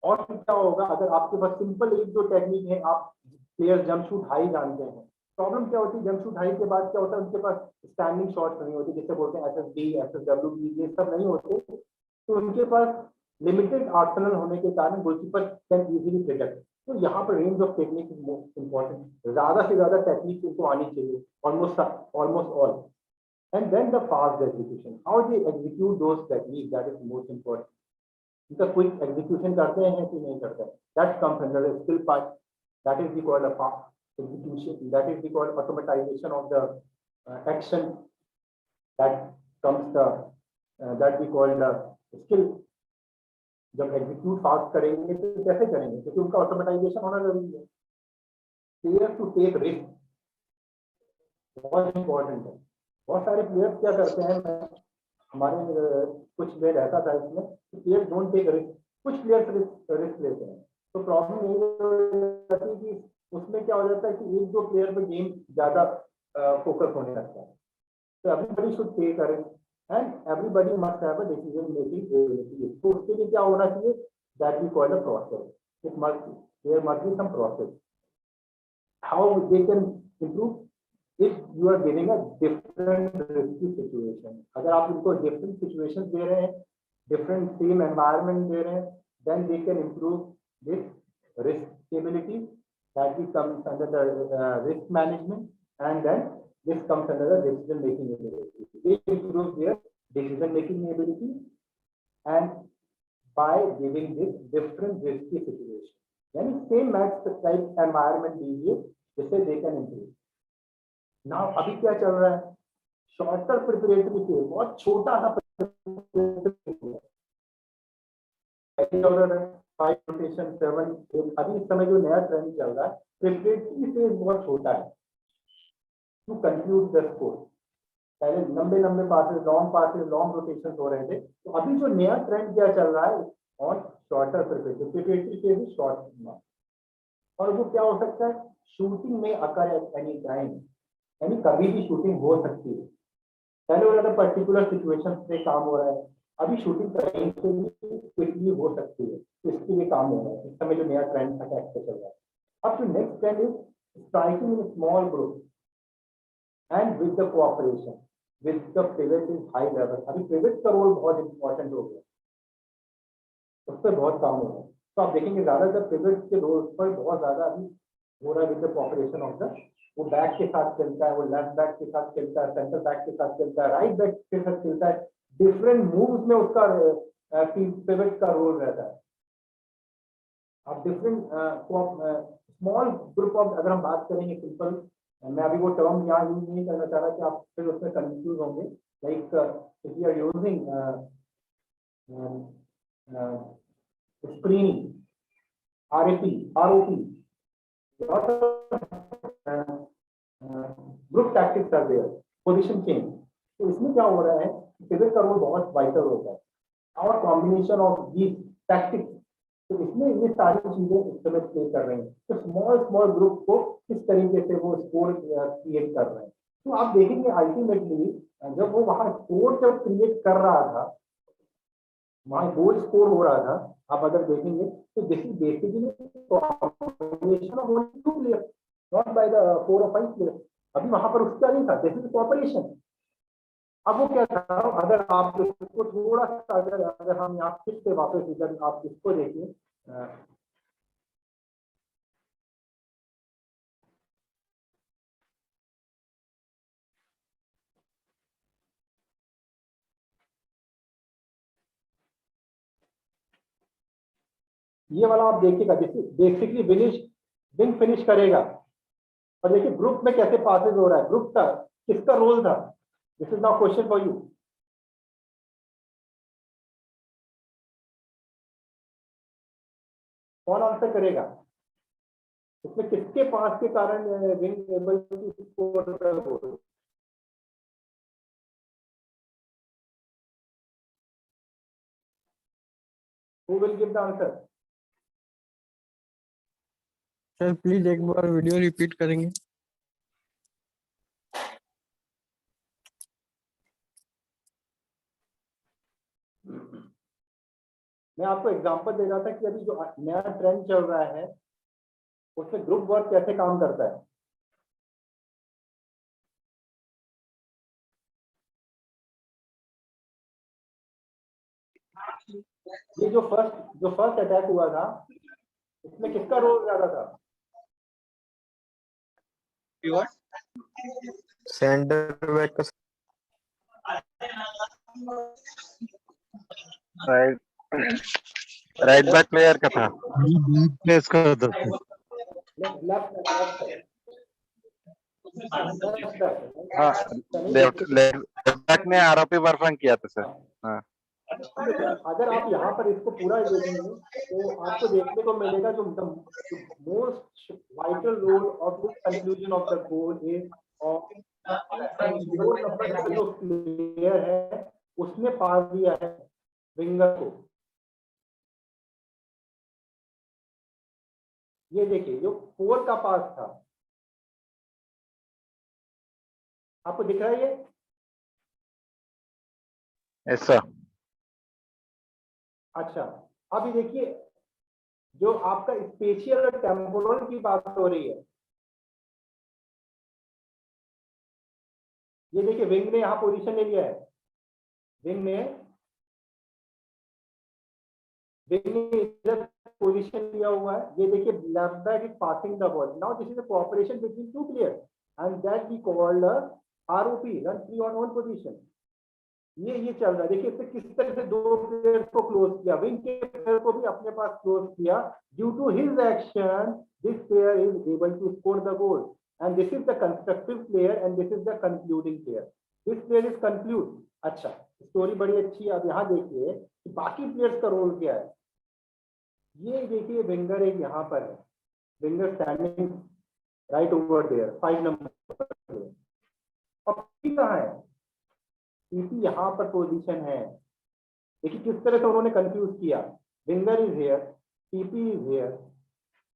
और फिर क्या होगा, अगर आपके पास सिंपल एक दो टेक्निक है, आप प्लेयर जंप शूट हाई जानते हैं, प्रॉब्लम क्या होती है जंप शूट हाई के बाद क्या होता है, उनके पास स्टैंडिंग शॉट्स नहीं होती, जिसे बोलते हैं SSB, SSW, ये सब नहीं होते, तो उनके पास लिमिटेड आर्सेनल होने के कारण गोलकीपर कैन इजीली प्रोटेक्ट। तो यहाँ पर range of technique is most important, ज्यादा से ज्यादा टेक्निक उनको आनी चाहिए, almost all, and then the fast execution, how they execute those technique, that is most important. उनका क्विक एग्जीक्यूशन करते हैं कि नहीं करते हैं, that comes under the skill part, that is called a fast execution, that is called automatization of the action, that comes the that we call the skill। जब execute fast करेंगे तो कैसे करेंगे, क्योंकि उनका ऑटोमेटाइजेशन होना जरूरी है। प्लेयर टू टेक रिस्क बहुत इंपॉर्टेंट है। बहुत सारे प्लेयर्स क्या करते हैं, हमारे कुछ प्लेयर ऐसा था इसमें, प्लेयर डोंट टेक रिस्क, कुछ प्लेयर्स रिस्क लेते हैं, तो प्रॉब्लम ये होती है कि उसमें क्या हो जाता है कि एक दो प्लेयर पे गेम ज्यादा फोकस होने लगता है। तो everybody should take a risk and everybody must have a decision making ability. तो उसके लिए क्या होना चाहिए, that we call the process, it must there must be some process. How they can improve, if you are giving a different risky situation, अगर आप उनको different situation दे रहे हैं, डिफरेंट टीम एनवायरनमेंट दे रहे हैं, then they can improve this risk ability, that comes under the risk management, and then this comes under the decision making ability. They improve their decision making ability and by giving this different risky situation, yani same match type environment दीजिए जिससे they can improve। now अभी क्या चल रहा है, shorter preparatory phase, बहुत छोटा सा फाइव रोटेशन 7 8, अभी इस समय जो नया ट्रेंड चल रहा है, प्रिपरेटरी फेज बहुत छोटा है टू कंक्लूड द स्कोर। पहले लंबे लंबे पासेस, लॉन्ग रोटेशन हो रहे थे, तो अभी जो नया ट्रेंड क्या चल रहा है, और शॉर्टर प्रिपरेटरी फेज शॉर्ट, और वो क्या हो सकता है, शूटिंग में अकर एट एनी टाइम, यानी कभी भी शूटिंग हो सकती है। पहले हो रहा था पर्टिकुलर सिचुएशन पे काम हो रहा है, अभी शूटिंग कहीं से भी क्विकली हो सकती है, तो इसके लिए काम हो रहा है। इस समय जो नया ट्रेंड अटैक पे चल रहा है। अब जो next trend is striking in small group and with the cooperation with the pivot is high level. अभी पिवट का रोल बहुत इंपॉर्टेंट हो गया, उस पर बहुत काम हो रहा है। तो आप देखेंगे ज्यादातर पिवट के रोल पर बहुत ज्यादा अभी हो रहा है with the cooperation of the, वो बैक के साथ खेलता है, वो लेफ्ट बैक के साथ खेलता है, सेंटर बैक के साथ खेलता है, राइट बैक के साथ खेलता है, डिफरेंट मूव्स में उसका पिवट का रोल रहता है। आप डिफरेंट स्मॉल ग्रुप ऑफ, अगर हम बात करेंगे सिंपल, मैं अभी वो टर्म यहाँ यूज नहीं करना चाह रहा कि आप फिर उसमें कंफ्यूज होंगे, like if you are using screening, ROP, group tactics are there, position change. तो इसमें क्या हो रहा है, पिवट का रोल बहुत वाइटल होता है, और कॉम्बिनेशन ऑफ दीज टैक्टिक्स, तो इसमें ये सारी चीजें इस समय प्ले कर रहे हैं। तो स्मॉल ग्रुप को किस तरीके से वो स्कोर क्रिएट कर रहे हैं, तो आप देखेंगे अल्टीमेटली जब वो वहां स्कोर जब क्रिएट कर रहा था, वहां गोल स्कोर हो रहा था, आप अगर देखेंगे तो this is basically combination of only 2 players, not by the 4 or 5 players. अभी वहां पर उसका नहीं था, दिस इज कॉपरेशन। अब वो क्या था, अगर आप इसको थोड़ा सा अगर हम यहाँ फिर से वापस इधर आप इसको देखिए, ये वाला आप देखिएगा, बेसिकली विंग फिनिश करेगा, और देखिए ग्रुप में कैसे पासेस हो रहा है, ग्रुप का किसका रोल था, this is now question for you. कौन आंसर करेगा? इसमें किसके पास के कारण wing able to score the goal? Who will give the answer? Sir please एक बार वीडियो रिपीट करेंगे? मैं आपको एग्जांपल दे रहा था कि अभी जो नया ट्रेंड चल रहा है उसमें ग्रुप वर्क कैसे काम करता है। ये जो फर्स्ट अटैक हुआ था इसमें किसका रोल ज्यादा था? सेंटर बैक का राइट बैक प्लेयर का था। प्लेस का था। हाँ, लेफ्ट बैक ने आरोपी परफॉर्म किया था सर। हाँ, अगर आप यहाँ पर इसको पूरा देखेंगे तो आपको देखने को मिलेगा जो most vital role of the conclusion of the goal is of जो प्लेयर है उसने पास दिया है विंगर को। ये देखिए जो 4 का पास था, आपको दिख रहा है ये? Yes sir. अच्छा, अभी देखिए जो आपका स्पेशियल और टेम्पोरल की बात हो रही है, ये देखिए विंग ने यहाँ पोजीशन ले लिया है। विंग ने इधर पोजीशन लिया हुआ है। ये देखिए left back is passing the ball. Now this is a cooperation between two players and that we called ROP, run free on own position. ये चल रहा है। देखिए इससे किस तरह से 2 प्लेयर्स को क्लोज किया, विंग के प्लेयर को भी अपने पास क्लोज किया। Due to his action this player is able to score the goal and this is the constructive player and this is the concluding player. This player is conclude. अच्छा, story बड़ी अच्छी है। अब यहाँ देखिए कि बाकी प्लेयर्स का रोल क्या है। ये देखिए विंगर एक यहाँ पर है, winger standing right over there 5 number पर। और कहाँ है? पीपी यहाँ पर पोजीशन है। देखिए किस तरह से उन्होंने कंफ्यूज किया। Winger is here, PP is here,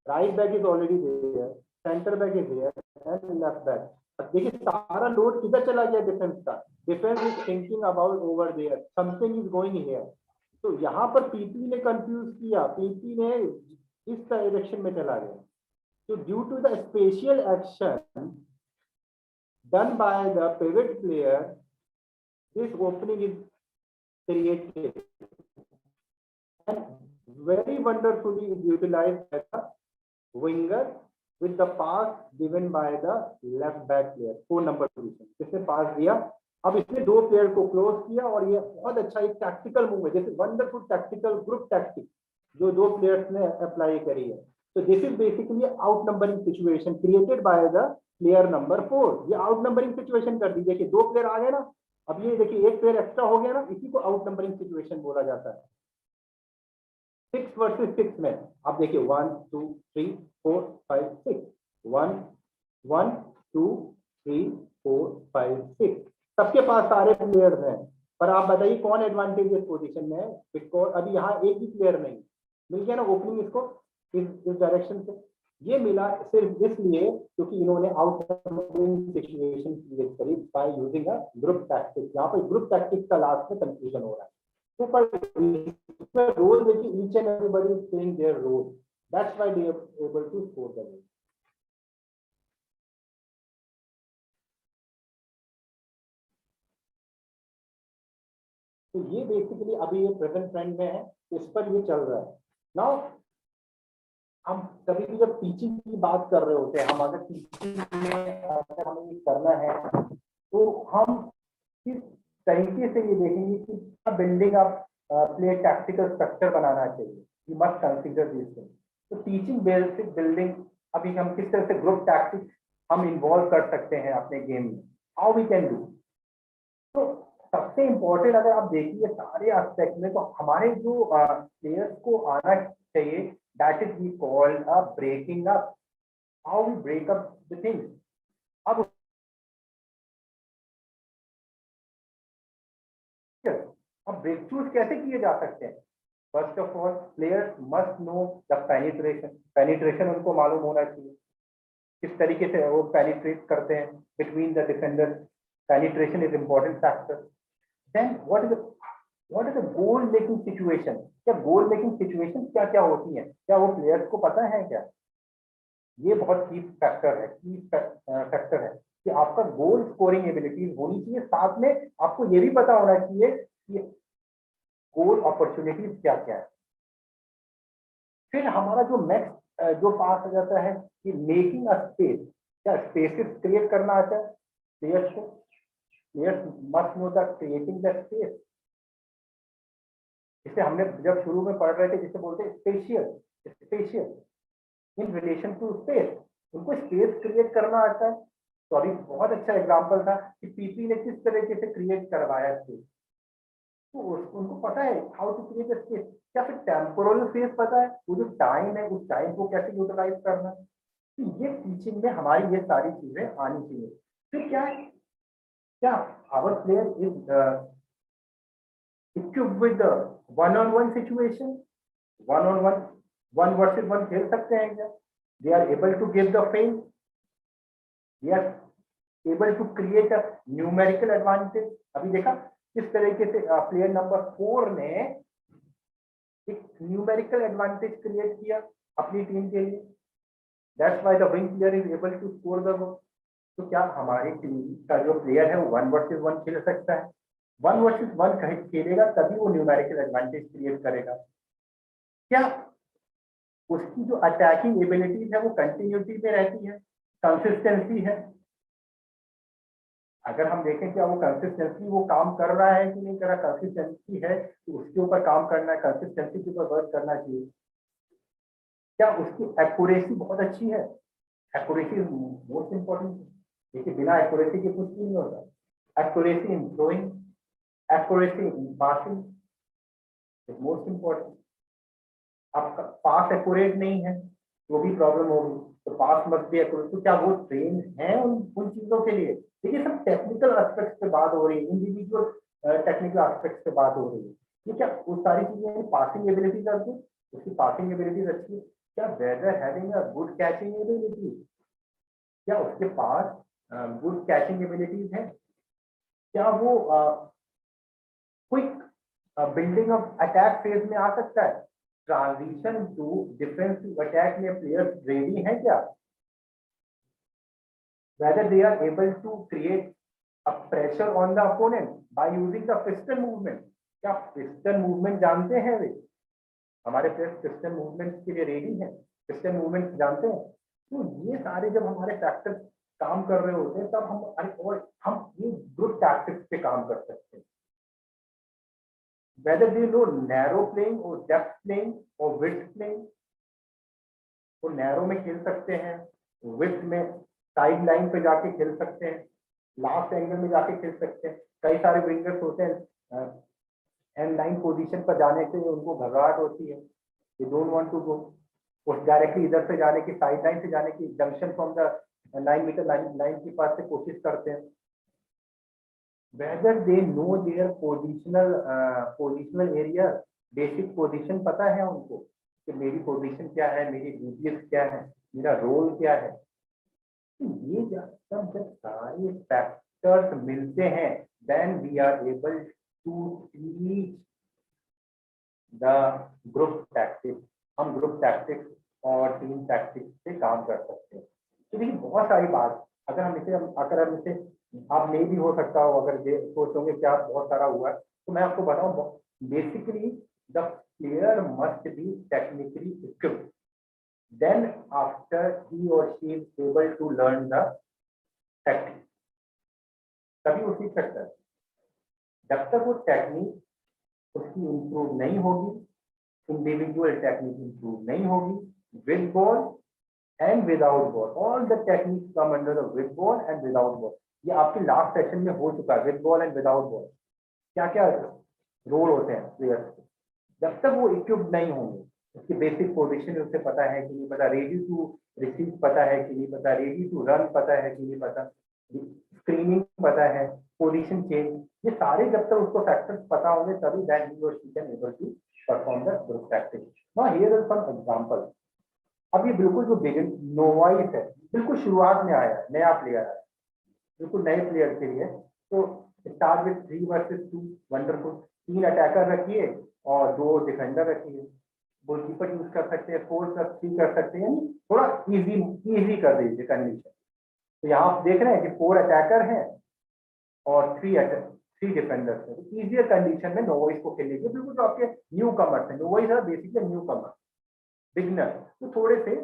right back is already there, centre back is here and left back. देखिए सारा लोड किधर चला गया डिफेंस का। Defence is thinking about over there, something is going here. तो यहाँ पर पीपी ने कंफ्यूज किया, पीपी ने इस डायरेक्शन में चला गया। तो due to the special action done by the pivot player, this opening is created and very wonderfully utilized by the winger with the pass given by the left back player 4 number position। इसने पास दिया, अब इसने 2 player को close किया और ये बहुत अच्छा एक टैक्टिकल मूव है, जैसे वंडरफुल टैक्टिकल ग्रुप टैक्टिक जो 2 प्लेयर्स ने अप्लाई करी है। तो this is basically out numbering situation created by the player number 4। ये आउट नंबरिंग सिचुएशन कर दी। देखिए 2 प्लेयर आ गए ना, अब ये देखिए 1 प्लेयर एक्स्ट्रा हो गया ना, इसी को आउट नंबरिंग सिचुएशन बोला जाता है। 6 वर्सेस 6 में आप देखिए 1 2 3 4 5 6 1 1 2 3 4 5 6 सबके पास सारे प्लेयर्स हैं। पर आप बताइए कौन एडवांटेज पोजीशन में है? बिकॉज अभी यहाँ एक भी प्लेयर नहीं मिल गया ना ओपनिंग इसको इस डायरेक्शन से। ये मिला सिर्फ इसलिए क्योंकि इन्होंने आउट सिचुएशन क्रिएट करी by using a group tactics. यहाँ पर ग्रुप टैक्टिक्स का लास्ट में कंफ्यूजन हो रहा है। तो पर रोल देखिए each and everybody is playing their role, that's why they are able to score the goal. तो ये बेसिकली अभी ये प्रेजेंट ट्रेंड में है, इस पर ये चल रहा है। नाउ हम कभी भी जब टीचिंग की बात कर रहे होते हैं, हम अगर टीचिंग में अगर हमें ये करना है तो हम किस तरीके से ये देखेंगे कि building up play tactical structure बनाना चाहिए। You must consider this thing. तो टीचिंग बेसिक बिल्डिंग, अभी हम किस तरह से ग्रुप टैक्टिक्स हम इन्वॉल्व कर सकते हैं अपने गेम में, हाउ वी कैन डू। तो सबसे इम्पोर्टेंट अगर आप देखिए सारे एस्पेक्ट में, तो हमारे जो प्लेयर्स को आना चाहिए, that is we called breaking up how we break up the things. अब ब्रेक थ्रूज कैसे किए जा सकते हैं? First of all players must know the penetration उनको मालूम होना चाहिए, किस तरीके से वो पेनिट्रेट करते हैं between the defender. Penetration is important factor. Then what is the goal making situation? क्या गोल मेकिंग सिचुएशन क्या क्या होती हैं? क्या वो प्लेयर्स को पता है क्या? ये बहुत की फैक्टर है कि आपका गोल स्कोरिंग एबिलिटीज होनी चाहिए, साथ में आपको ये भी पता होना चाहिए कि गोल अपॉर्चुनिटीज क्या क्या है। फिर हमारा जो नेक्स्ट जो पास आ जाता है कि मेकिंग अ स्पेस। क्या स्पेसेस क्रिएट करना आता है प्लेयर्स को? Players must know that creating the space, जिसे हमने जब शुरू में पढ़ रहे थे, जिसे बोलते हैं spatial in relation to space. उनको स्पेस क्रिएट करना आता है। तो अभी बहुत अच्छा एग्जांपल था कि पीपी ने किस तरीके से क्रिएट करवाया स्पेस, तो उनको पता है हाउ टू क्रिएट स्पेस। क्या फिर टेम्पोरल स्पेस पता है? वो जो टाइम है उस टाइम को कैसे यूटिलाइज करना है। तो ये टीचिंग में हमारी ये सारी चीजें आनी चाहिए। फिर क्या है, क्या our player is equipped with one on one situation? One on one, one versus one खेल सकते हैं क्या? They are able to give the fame, they are able to create a numerical advantage. अभी देखा किस तरीके से प्लेयर नंबर 4 ने एक न्यूमेरिकल एडवांटेज क्रिएट किया अपनी टीम के लिए। That's why the wing player is able to score the goal. तो क्या हमारी टीम का जो प्लेयर है वो 1 वर्सेस 1 खेल सकता है? 1 वर्सेस 1 खेलेगा तभी वो न्यूमेरिकल एडवांटेज क्रिएट करेगा। क्या उसकी जो अटैकिंग एबिलिटीज है वो कंटिन्यूटी में रहती है, कंसिस्टेंसी है? अगर हम देखें क्या वो कंसिस्टेंसी वो काम कर रहा है कि नहीं कर रहा, कंसिस्टेंसी है तो उसके ऊपर काम करना है, कंसिस्टेंसी के ऊपर वर्क करना चाहिए। क्या उसकी एक्यूरेसी बहुत अच्छी है? Accuracy most important. देखिए बिना एक्यूरेसी के कुछ भी नहीं होता। Accuracy in throwing, accuracy in passing is most important. आपका पास एक्यूरेट नहीं है तो भी प्रॉब्लम होगी, तो पास मस्ट बी एक्यूरेट। तो क्या वो ट्रेन है उन चीजों के लिए? देखिए सब टेक्निकल एस्पेक्ट्स पे बात हो रही है, इंडिविजुअल टेक्निकल एस्पेक्ट्स पे बात हो रही है। ये क्या वो सारी चीजें पासिंग एबिलिटीज आती है, उसकी पासिंग एबिलिटीज अच्छी है? क्या whether having a good catching ability? क्या उसके पास गुड कैचिंग एबिलिटीज है? क्या वो quick building of attack phase में आ सकता है? Transition to defence to attack में प्लेयर्स रेडी हैं क्या? Whether they are able to create a pressure on the opponent by using the piston movement? क्या piston movement जानते हैं वे? हमारे प्लेयर्स piston movement के लिए रेडी हैं? piston movement जानते हैं? तो ये सारे जब हमारे फैक्टर्स काम कर रहे होते हैं तब हम ये ग्रुप टैक्टिक्स पे काम कर सकते हैं। Whether they know narrow playing or depth playing or width playing, वो नैरो में खेल सकते हैं, विड्थ में साइड लाइन पे जाके खेल सकते हैं, लास्ट एंगल में जाके खेल सकते हैं। कई सारे विंगर्स होते हैं एंड लाइन पोजीशन पर जाने से उनको घबराहट होती है, they don't want to go, वो डायरेक्टली इधर से जाने की, साइड लाइन से जाने की, junction from the 9 metre line के पास से कोशिश करते हैं। Whether they know their positional area, basic position पता है उनको कि मेरी पोजीशन क्या है, मेरी ड्यूटीज क्या है, मेरा रोल क्या है। ये जब सारे फैक्टर्स मिलते हैं then we are able to teach the group tactics. हम ग्रुप टैक्टिक्स और टीम टैक्टिक्स पे काम कर सकते हैं। तो देखिए बहुत सारी बात, अगर हम इसे आप नहीं भी हो सकता हो, अगर सोचोगे क्या बहुत सारा हुआ है, तो मैं आपको बताऊं basically the player must be technically equipped, then after he or she is able to learn the technique, तभी वो सीख सकता है। जब तक वो टेक्निक उसकी इंप्रूव नहीं होगी, इंडिविजुअल टेक्निक इंप्रूव नहीं होगी, with ball and without ball, all the techniques come under the with ball and without ball. ये आपके लास्ट सेशन में हो चुका है, with ball and without ball क्या क्या रोल होते हैं प्लेयर्स के। जब तक वो इक्विप्ड नहीं होंगे, उसकी बेसिक पोजीशन उसे पता है कि नहीं पता, रेडी टू रिसीव पता है कि नहीं पता, रेडी टू रन पता है कि नहीं पता, स्क्रीनिंग पता है, पोजीशन चेंज, ये सारे जब तक उसको फैक्टर्स पता होंगे तभी दैट ही और she can able to perform the group practice. Now here is some example. अब ये बिल्कुल जो बिगिन नोवाइस है, बिल्कुल शुरुआत में आया है, नया प्लेयर है, बिल्कुल नए प्लेयर के लिए। तो start with 3 versus 2, wonderful. 3 attacker रखिए और 2 डिफेंडर रखिए, गोलकीपर यूज कर सकते हैं, 4+3 कर सकते हैं, थोड़ा इजी कर दीजिए कंडीशन। तो यहाँ आप देख रहे हैं कि 4 अटैकर हैं और 3 डिफेंडर्स हैं। इजियर कंडीशन में नोवाइस को खेलने के बिल्कुल जो आपके न्यू कमर्स हैं, नोवाइस है बेसिकली न्यू कमर, बिगनर, तो थोड़े से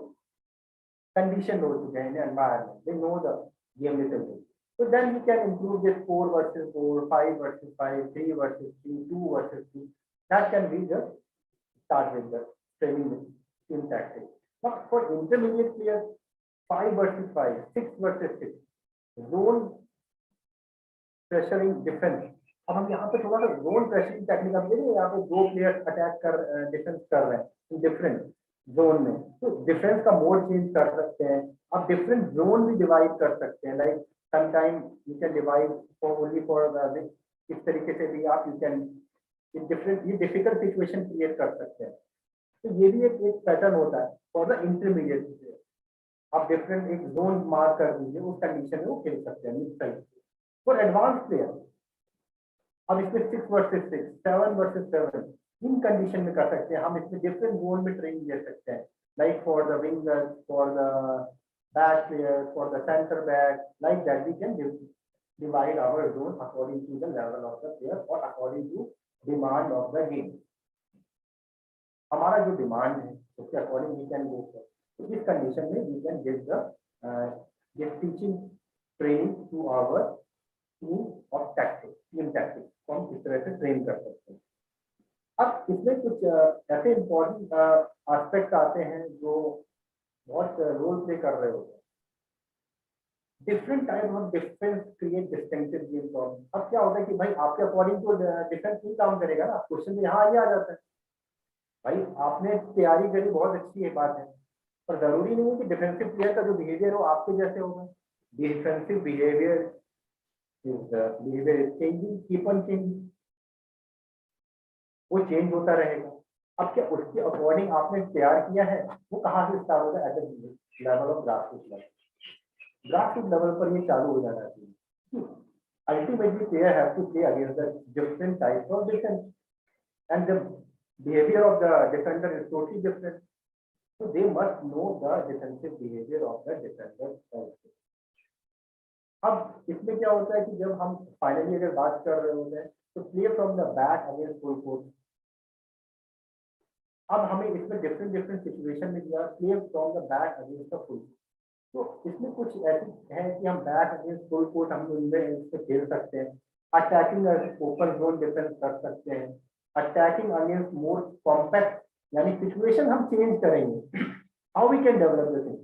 कंडीशन हो चुके हैं in environment, they know the game little bit. So then you can improve this 4 versus 4, 5 versus 5, 3 versus 3, 2 versus 2. That can be just start with the training team tactics. Now for intermediate players, 5 versus 5, 6 versus 6, zone pressuring defense. अब हम यहाँ पे थोड़ा सा zone pressuring technique अब देखें, यहाँ पे 2 प्लेयर्स अटैक कर डिफेंस कर रहे हैं डिफरेंट जोन में, तो डिफेंस का मोड चेंज कर सकते हैं। आप डिफरेंट जोन भी डिवाइड कर सकते हैं, like sometime you can divide for only for इस तरीके से भी आप यू कैन डिफरेंट, ये डिफिकल्ट सिचुएशन क्रिएट कर सकते हैं। तो ये भी एक पैटर्न होता है फॉर द इंटरमीडिएट प्लेयर। आप डिफरेंट एक जोन मार्क कर दीजिए, उस कंडीशन में वो खेल सकते हैं mid side. For advance player अब इसमें 6 वर्सेस 6, 7 वर्सेस 7 इन कंडीशन में कर सकते हैं। हम इसमें डिफरेंट जोन में ट्रेनिंग दे सकते हैं, like for the wingers, for the back players, for the centre back, like that we can divide our zone according to the level of the player or according to demand of the game. हमारा जो demand है उसके according we can go for. तो इस condition में we can give the teaching training to our team of tactics, team tactics को हम इस तरह से ट्रेन कर सकते हैं। अब इसमें कुछ ऐसे इम्पोर्टेंट एस्पेक्ट आते हैं जो बहुत रोल प्ले कर रहे होते हैं। Different type of defence create distinctive game form. अब क्या होता है कि भाई आपके अकॉर्डिंग टू डिफेंस नहीं काम करेगा ना, क्वेश्चन तो यहाँ आ जाता है। भाई आपने तैयारी करी, बहुत अच्छी है बात है, पर जरूरी नहीं है कि डिफेंसिव प्लेयर का जो बिहेवियर हो आपके जैसे होगा। Defensive behaviour is changing, keep on changing, वो चेंज होता रहेगा। अब क्या उसके अकॉर्डिंग आपने तैयार किया है, वो कहाँ से स्टार्ट होगा? At the level of grassroot level. Grassroot level पर ये चालू हो जाना चाहिए। Ultimately player have to play against the different types of defence and the behaviour of the defender is totally different, so they must know the defensive behavior of the defender also. अब इसमें क्या होता है कि जब हम finally अगर बात कर रहे होते हैं तो play from the back against full court. अब हमें इसमें डिफरेंट सिचुएशन में दिया play from the back against the full. तो इसमें कुछ ऐसी है कि हम बैक अगेंस्ट फुल कोर्ट हम इनमें खेल सकते हैं। अटैकिंग ओपन जोन डिफेंस कर सकते हैं। अटैकिंग अगेंस्ट मोर कॉम्पैक्ट, यानी सिचुएशन हम चेंज करेंगे। How we can develop this thing?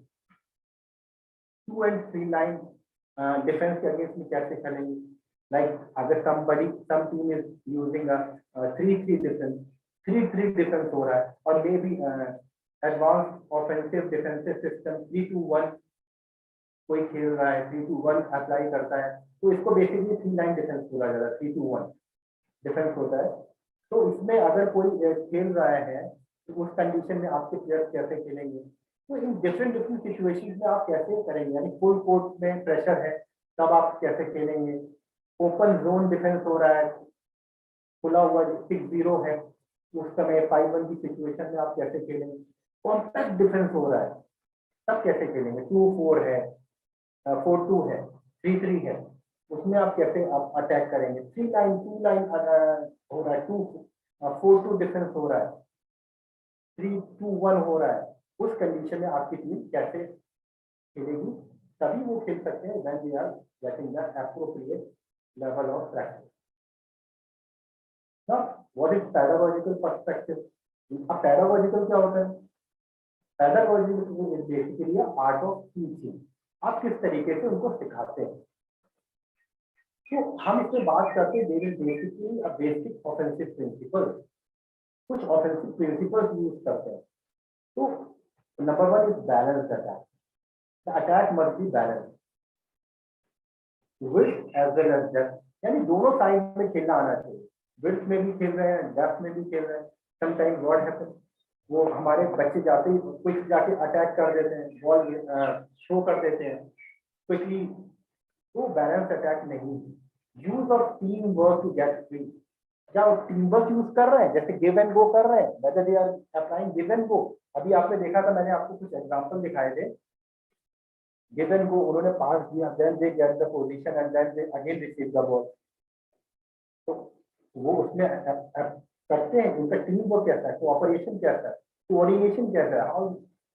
2 and 3 line defence के अगेंस्ट में कैसे खेलेंगे? लाइक अगर some team is using 3-3 defence, 3-3 defence हो रहा है, और maybe advance offensive defensive system 3-2-1 कोई खेल रहा है, 3-2-1 अप्लाई करता है, तो इसको बेसिकली 3 लाइन डिफेंस बोला जाता है। 3-2-1 डिफेंस होता है। तो इसमें अगर कोई खेल रहा है तो उस कंडीशन में आपके प्लेयर्स कैसे खेलेंगे? तो इन डिफरेंट सिचुएशंस में आप कैसे करेंगे? यानी फुल कोर्ट में प्रेशर है तब आप कैसे खेलेंगे? ओपन जोन डिफेंस हो रहा है, खुला हुआ 6-0 है, उस समय 5-1 की सिचुएशन में आप कैसे खेलेंगे? कॉम्पैक्ट डिफेंस हो रहा है तब कैसे खेलेंगे? 2-4 है, 4-2 है, 3-3 है, उसमें आप कैसे आप अटैक करेंगे? 3 लाइन 2 लाइन हो रहा है, 4-2 डिफेंस हो रहा है, 3-2-1 हो रहा है, उस कंडीशन में आपकी टीम कैसे खेलेगी? तभी वो खेल सकते हैं when we are getting the appropriate level of practice. Now, what is pedagogical perspective? अब pedagogical क्या होता है? Pedagogical is basically a art of teaching. आप किस तरीके से उनको सिखाते हैं। तो हम इसमें बात करते हैं there is basically a basic offensive principle. कुछ ऑफेंसिव प्रिंसिपल्स यूज करते हैं। तो number 1 is balance attack. The attack must be balance width as well as depth, यानी दोनों साइड में खेलना आना चाहिए। विड्थ में भी खेल रहे हैं, डेप्थ में भी खेल रहे हैं। समटाइम्स व्हाट हैपन, वो हमारे बच्चे जाते ही क्विक जाके अटैक कर देते हैं, बॉल शो कर देते हैं क्विकली, वो बैलेंस अटैक नहीं है। Use of team work to get free, जब टीम वर्क यूज कर रहे हैं, जैसे गिव एंड गो कर रहे हैं, whether they are applying give and go. अभी आपने देखा था, मैंने आपको कुछ एग्जांपल दिखाए थे, गिव एंड गो, उन्होंने पास दिया, then they get the position and then they again receive the ball. तो वो उसमें करते हैं, उनका टीम वर्क कैसा है, कोऑपरेशन कैसा है, कोऑर्डिनेशन कैसा है, how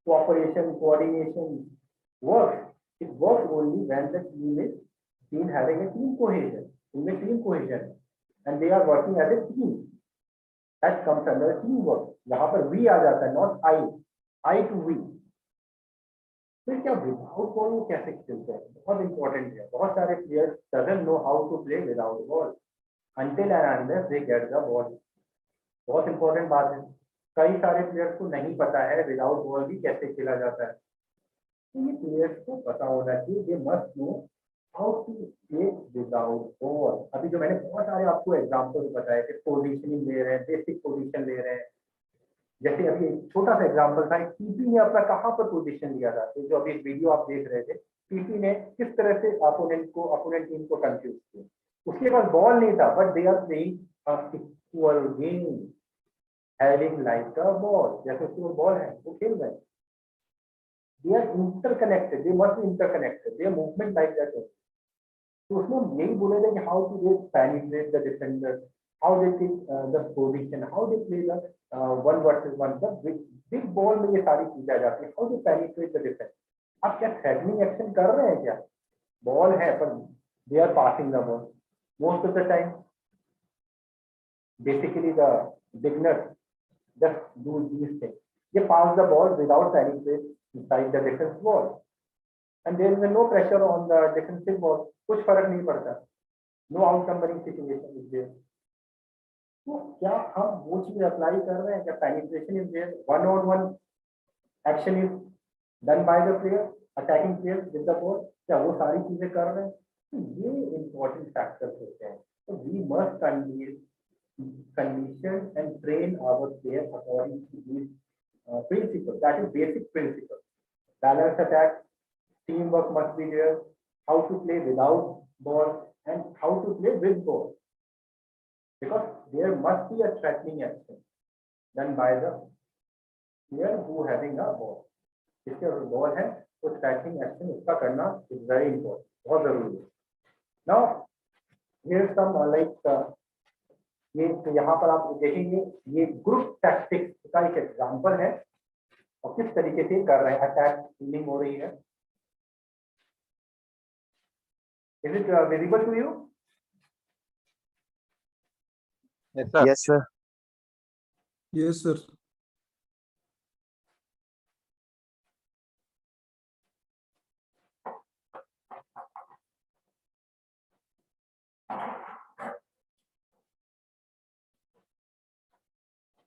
cooperation coordination work, it work only when the team having a team cohesion, उनमें team cohesion and they are working as a team, that comes under teamwork। यहाँ पर we आ जाता है, not I to we। फिर क्या without ball वो कैसे खेलते हैं, बहुत इंपॉर्टेंट है। बहुत सारे players doesn't know how to play without ball until and unless they get the ball। बहुत इंपॉर्टेंट बात है, कई सारे प्लेयर्स को नहीं पता है विदाउट बॉल भी कैसे खेला जाता है। तो ये प्लेयर्स को पता होना चाहिए, they must know how to play without ball. अभी जो मैंने बहुत सारे आपको एग्जांपल्स बताए थे, पोजीशनिंग ले रहे हैं, बेसिक पोजीशन ले रहे हैं। जैसे अभी एक छोटा सा एग्जांपल था, पीपी ने अपना कहाँ पर पोजीशन लिया था, तो जो अभी वीडियो आप देख रहे थे, पीपी ने किस तरह से अपोनेंट टीम को कंफ्यूज किया। उसके पास बॉल नहीं था, but they are playing equal game having like a ball, जैसे उसके पास बॉल है वो खेल रहे हैं। They are interconnected, they must be interconnected, their movement like that। तो उसमें यही बोले थे कि how to they penetrate the defender, how they take the position, how they play the 1 versus 1, the big ball में ये सारी चीजें आ जाती है, how they penetrate the defense। आप क्या थ्रेटनिंग एक्शन कर रहे हैं क्या, बॉल है पर they are passing the ball most of the time। Basically the beginners just do these things, they pass the ball without penetrate inside the defense wall and there is no pressure on the defensive wall, कुछ फर्क नहीं पड़ता, no out numbering situation is there। तो क्या हम वो चीज apply कर रहे हैं क्या, penetration is there, 1-on-1 action is done by the player, attacking player with the ball, क्या वो सारी चीजें कर रहे हैं। तो ये important factors होते हैं। तो we must condition and train our player according to these principle, that is basic principle। Balance attack, teamwork must be there, how to play without ball and how to play with ball, because there must be a threatening action done by the player who having a ball। जिसके ball है तो threatening action उसका करना is very important, बहुत जरूरी है। Now here some like ये यहाँ पर आप देखेंगे, ये ग्रुप टैक्टिक्स का एक एग्जांपल है और किस तरीके से कर रहे हैं, अटैक फील्डिंग हो रही है। Is it visible to you? Yes sir। Yes, sir.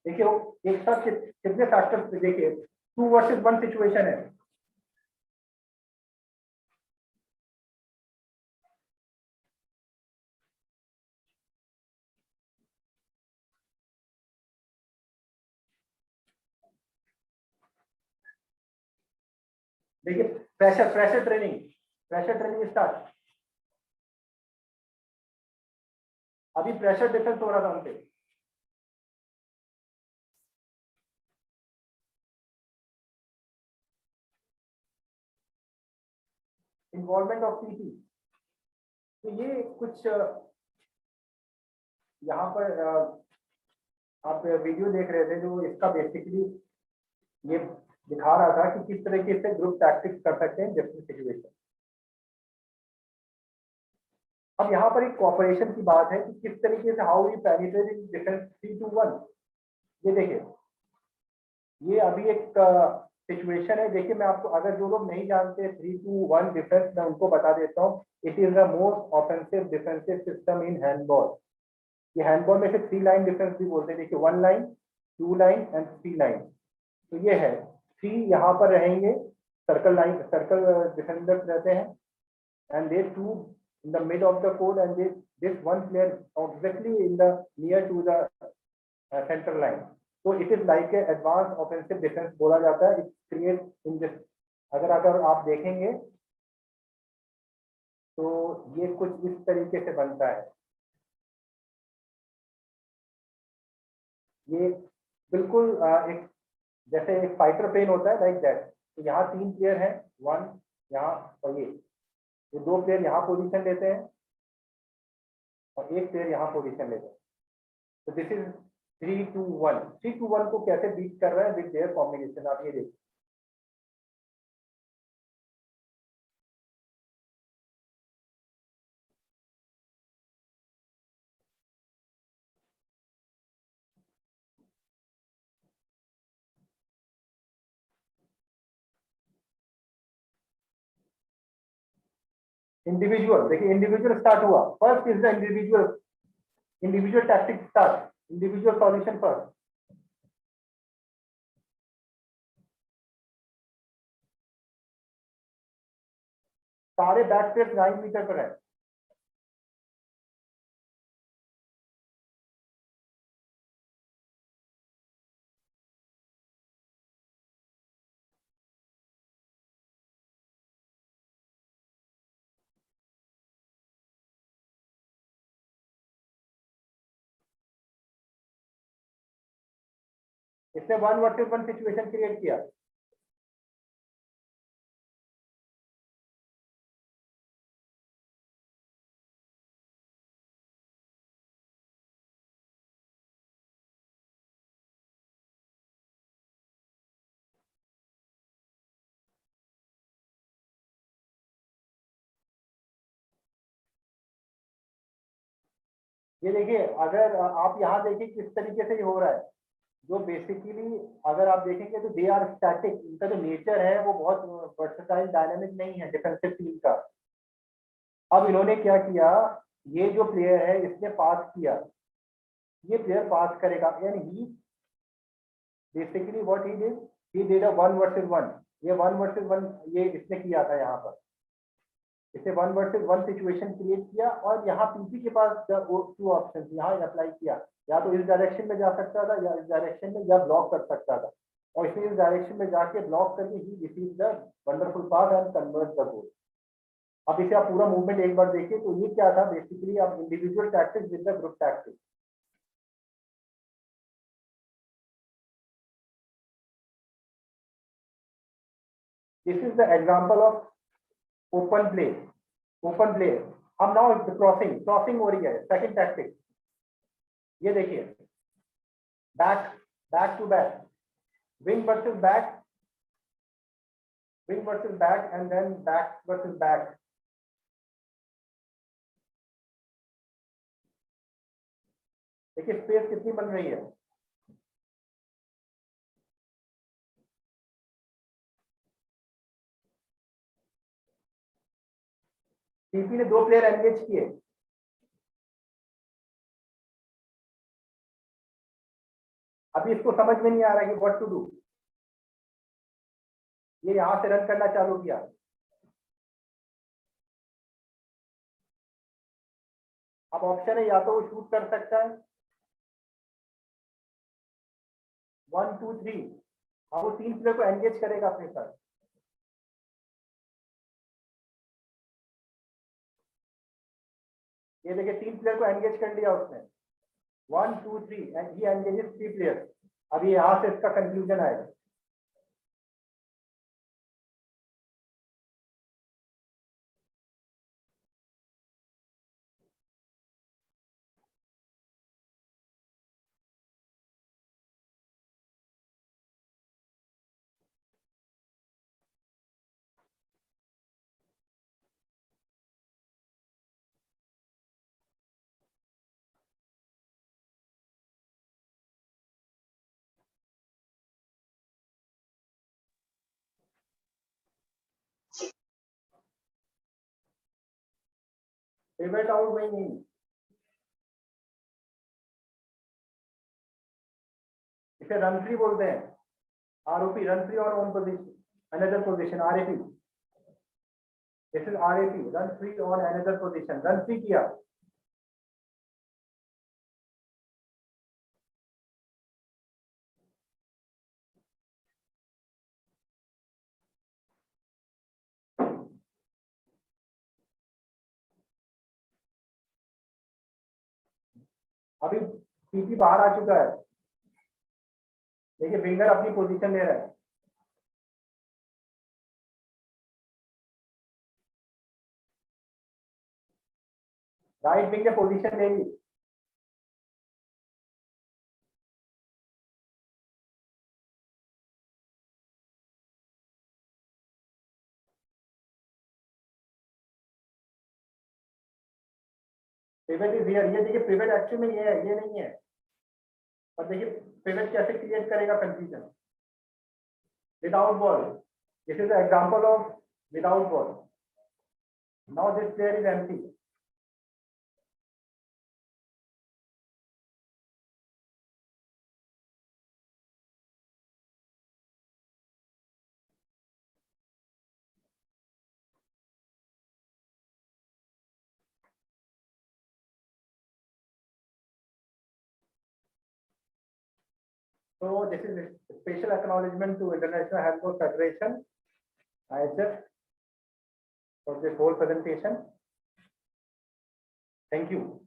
देखिए एक साथ कितने फैक्टर्स देखिए, 2 वर्सेस 1 सिचुएशन है। देखिए प्रेशर ट्रेनिंग स्टार्ट। अभी प्रेशर डिफेंस हो रहा था उनपे, इन्वॉल्वमेंट ऑफ पीटी। तो ये कुछ यहाँ पर आप वीडियो देख रहे थे जो इसका बेसिकली ये दिखा रहा था कि किस तरीके से ग्रुप टैक्टिक्स कर सकते हैं डिफरेंट सिचुएशन। अब यहाँ पर एक कोऑपरेशन की बात है कि किस तरीके से how we penetrate in defence 3-2-1। ये देखिए ये अभी एक सिचुएशन है। देखिए मैं आपको, अगर जो लोग नहीं जानते 3-2-1 डिफेंस, मैं उनको बता देता हूँ। It is the most offensive defensive system in handball. ये हैंडबॉल में से 3 लाइन डिफेंस भी बोलते हैं। देखिए 1 लाइन, 2 लाइन एंड 3 लाइन। तो ये है 3 यहाँ पर रहेंगे, सर्कल डिफेंडर्स रहते हैं, and they two in the mid of the court, and this one player exactly in the near to the center line. So it is like a advanced offensive defense बोला जाता है. It creates in this, अगर आप देखेंगे तो ये कुछ इस तरीके से बनता है. ये बिल्कुल एक जैसे एक फाइटर प्लेन होता है लाइक दैट. तो यहाँ 3 प्लेयर हैं, 1 यहाँ और ये 2 प्लेयर यहाँ पोजीशन लेते हैं और 1 प्लेयर यहाँ पोजीशन लेते हैं. तो दिस इज 3-2-1. 3-2-1 को कैसे बीट कर रहा है विद देयर कॉम्बिनेशन, आप ये देखिए. इंडिविजुअल देखिए, इंडिविजुअल स्टार्ट हुआ. First is the individual tactic start, individual solution first. सारे बैक स्टेप्स 9 मीटर पर है. इसने 1 वर्सेस 1 सिचुएशन क्रिएट किया. ये देखिए, अगर आप यहाँ देखिए किस तरीके से ये हो रहा है. जो बेसिकली अगर आप देखेंगे तो दे आर स्टैटिक. इनका जो नेचर है वो बहुत वर्सेटाइल डायनामिक नहीं है डिफेंसिव टीम का. अब इन्होंने क्या किया, ये जो प्लेयर है इसने पास किया, ये प्लेयर पास करेगा, यानी he basically what he did a 1 versus 1. ये 1 वर्सेस 1 ये इसने किया था. यहाँ पर इसने 1 वर्सेस 1 सिचुएशन क्रिएट किया और यहाँ पीपी के पास 2 ऑप्शन यहाँ अप्लाई किया. या तो इस डायरेक्शन में जा सकता था या इस डायरेक्शन में, या ब्लॉक कर सकता था. और इसने इस डायरेक्शन में जाके ब्लॉक करके ही receive the wonderful pass and convert the goal. अब इसे आप पूरा मूवमेंट एक बार देखिए तो ये क्या था बेसिकली, आप individual tactics with the group tactics. This is the example of open play. हम नाउ क्रॉसिंग हो रही है. सेकंड टैक्टिक ये देखिए, back to back, wing versus back and then back versus back. देखिए स्पेस कितनी बन रही है. टीपी ने 2 प्लेयर एंगेज किए. अभी इसको समझ में नहीं आ रहा है कि व्हाट टू डू. ये यहां से रन करना चालू किया. अब ऑप्शन है, या तो वो शूट कर सकता है 1 2 3. अब वो 3 प्लेयर को एंगेज करेगा अपने साथ. ये देखिए 3 प्लेयर को एंगेज कर लिया उसने. 1 2 3 एंड ही एंगेजेस 3 प्लेयर. अभी यहां से इसका कंक्लूजन आएगा. पिवट आउट में नहीं, इसे रन फ्री बोलते हैं. आरओपी, रन फ्री और on position. another position RAP. This is RAP, run free on another position. Run free किया. अभी पीपी बाहर आ चुका है. देखिए विंगर अपनी पोजीशन ले रहा है. राइट विंग ने पोजीशन ले ली. Pivot is here. ये देखिए पिवट एक्चुअली में ये है, ये नहीं है. और देखिए पिवट कैसे क्रिएट करेगा confusion. Without ball. This is the example of without ball. Now this player is empty. So this is a special acknowledgement to International Handball Federation, IHF, for this whole presentation. Thank you.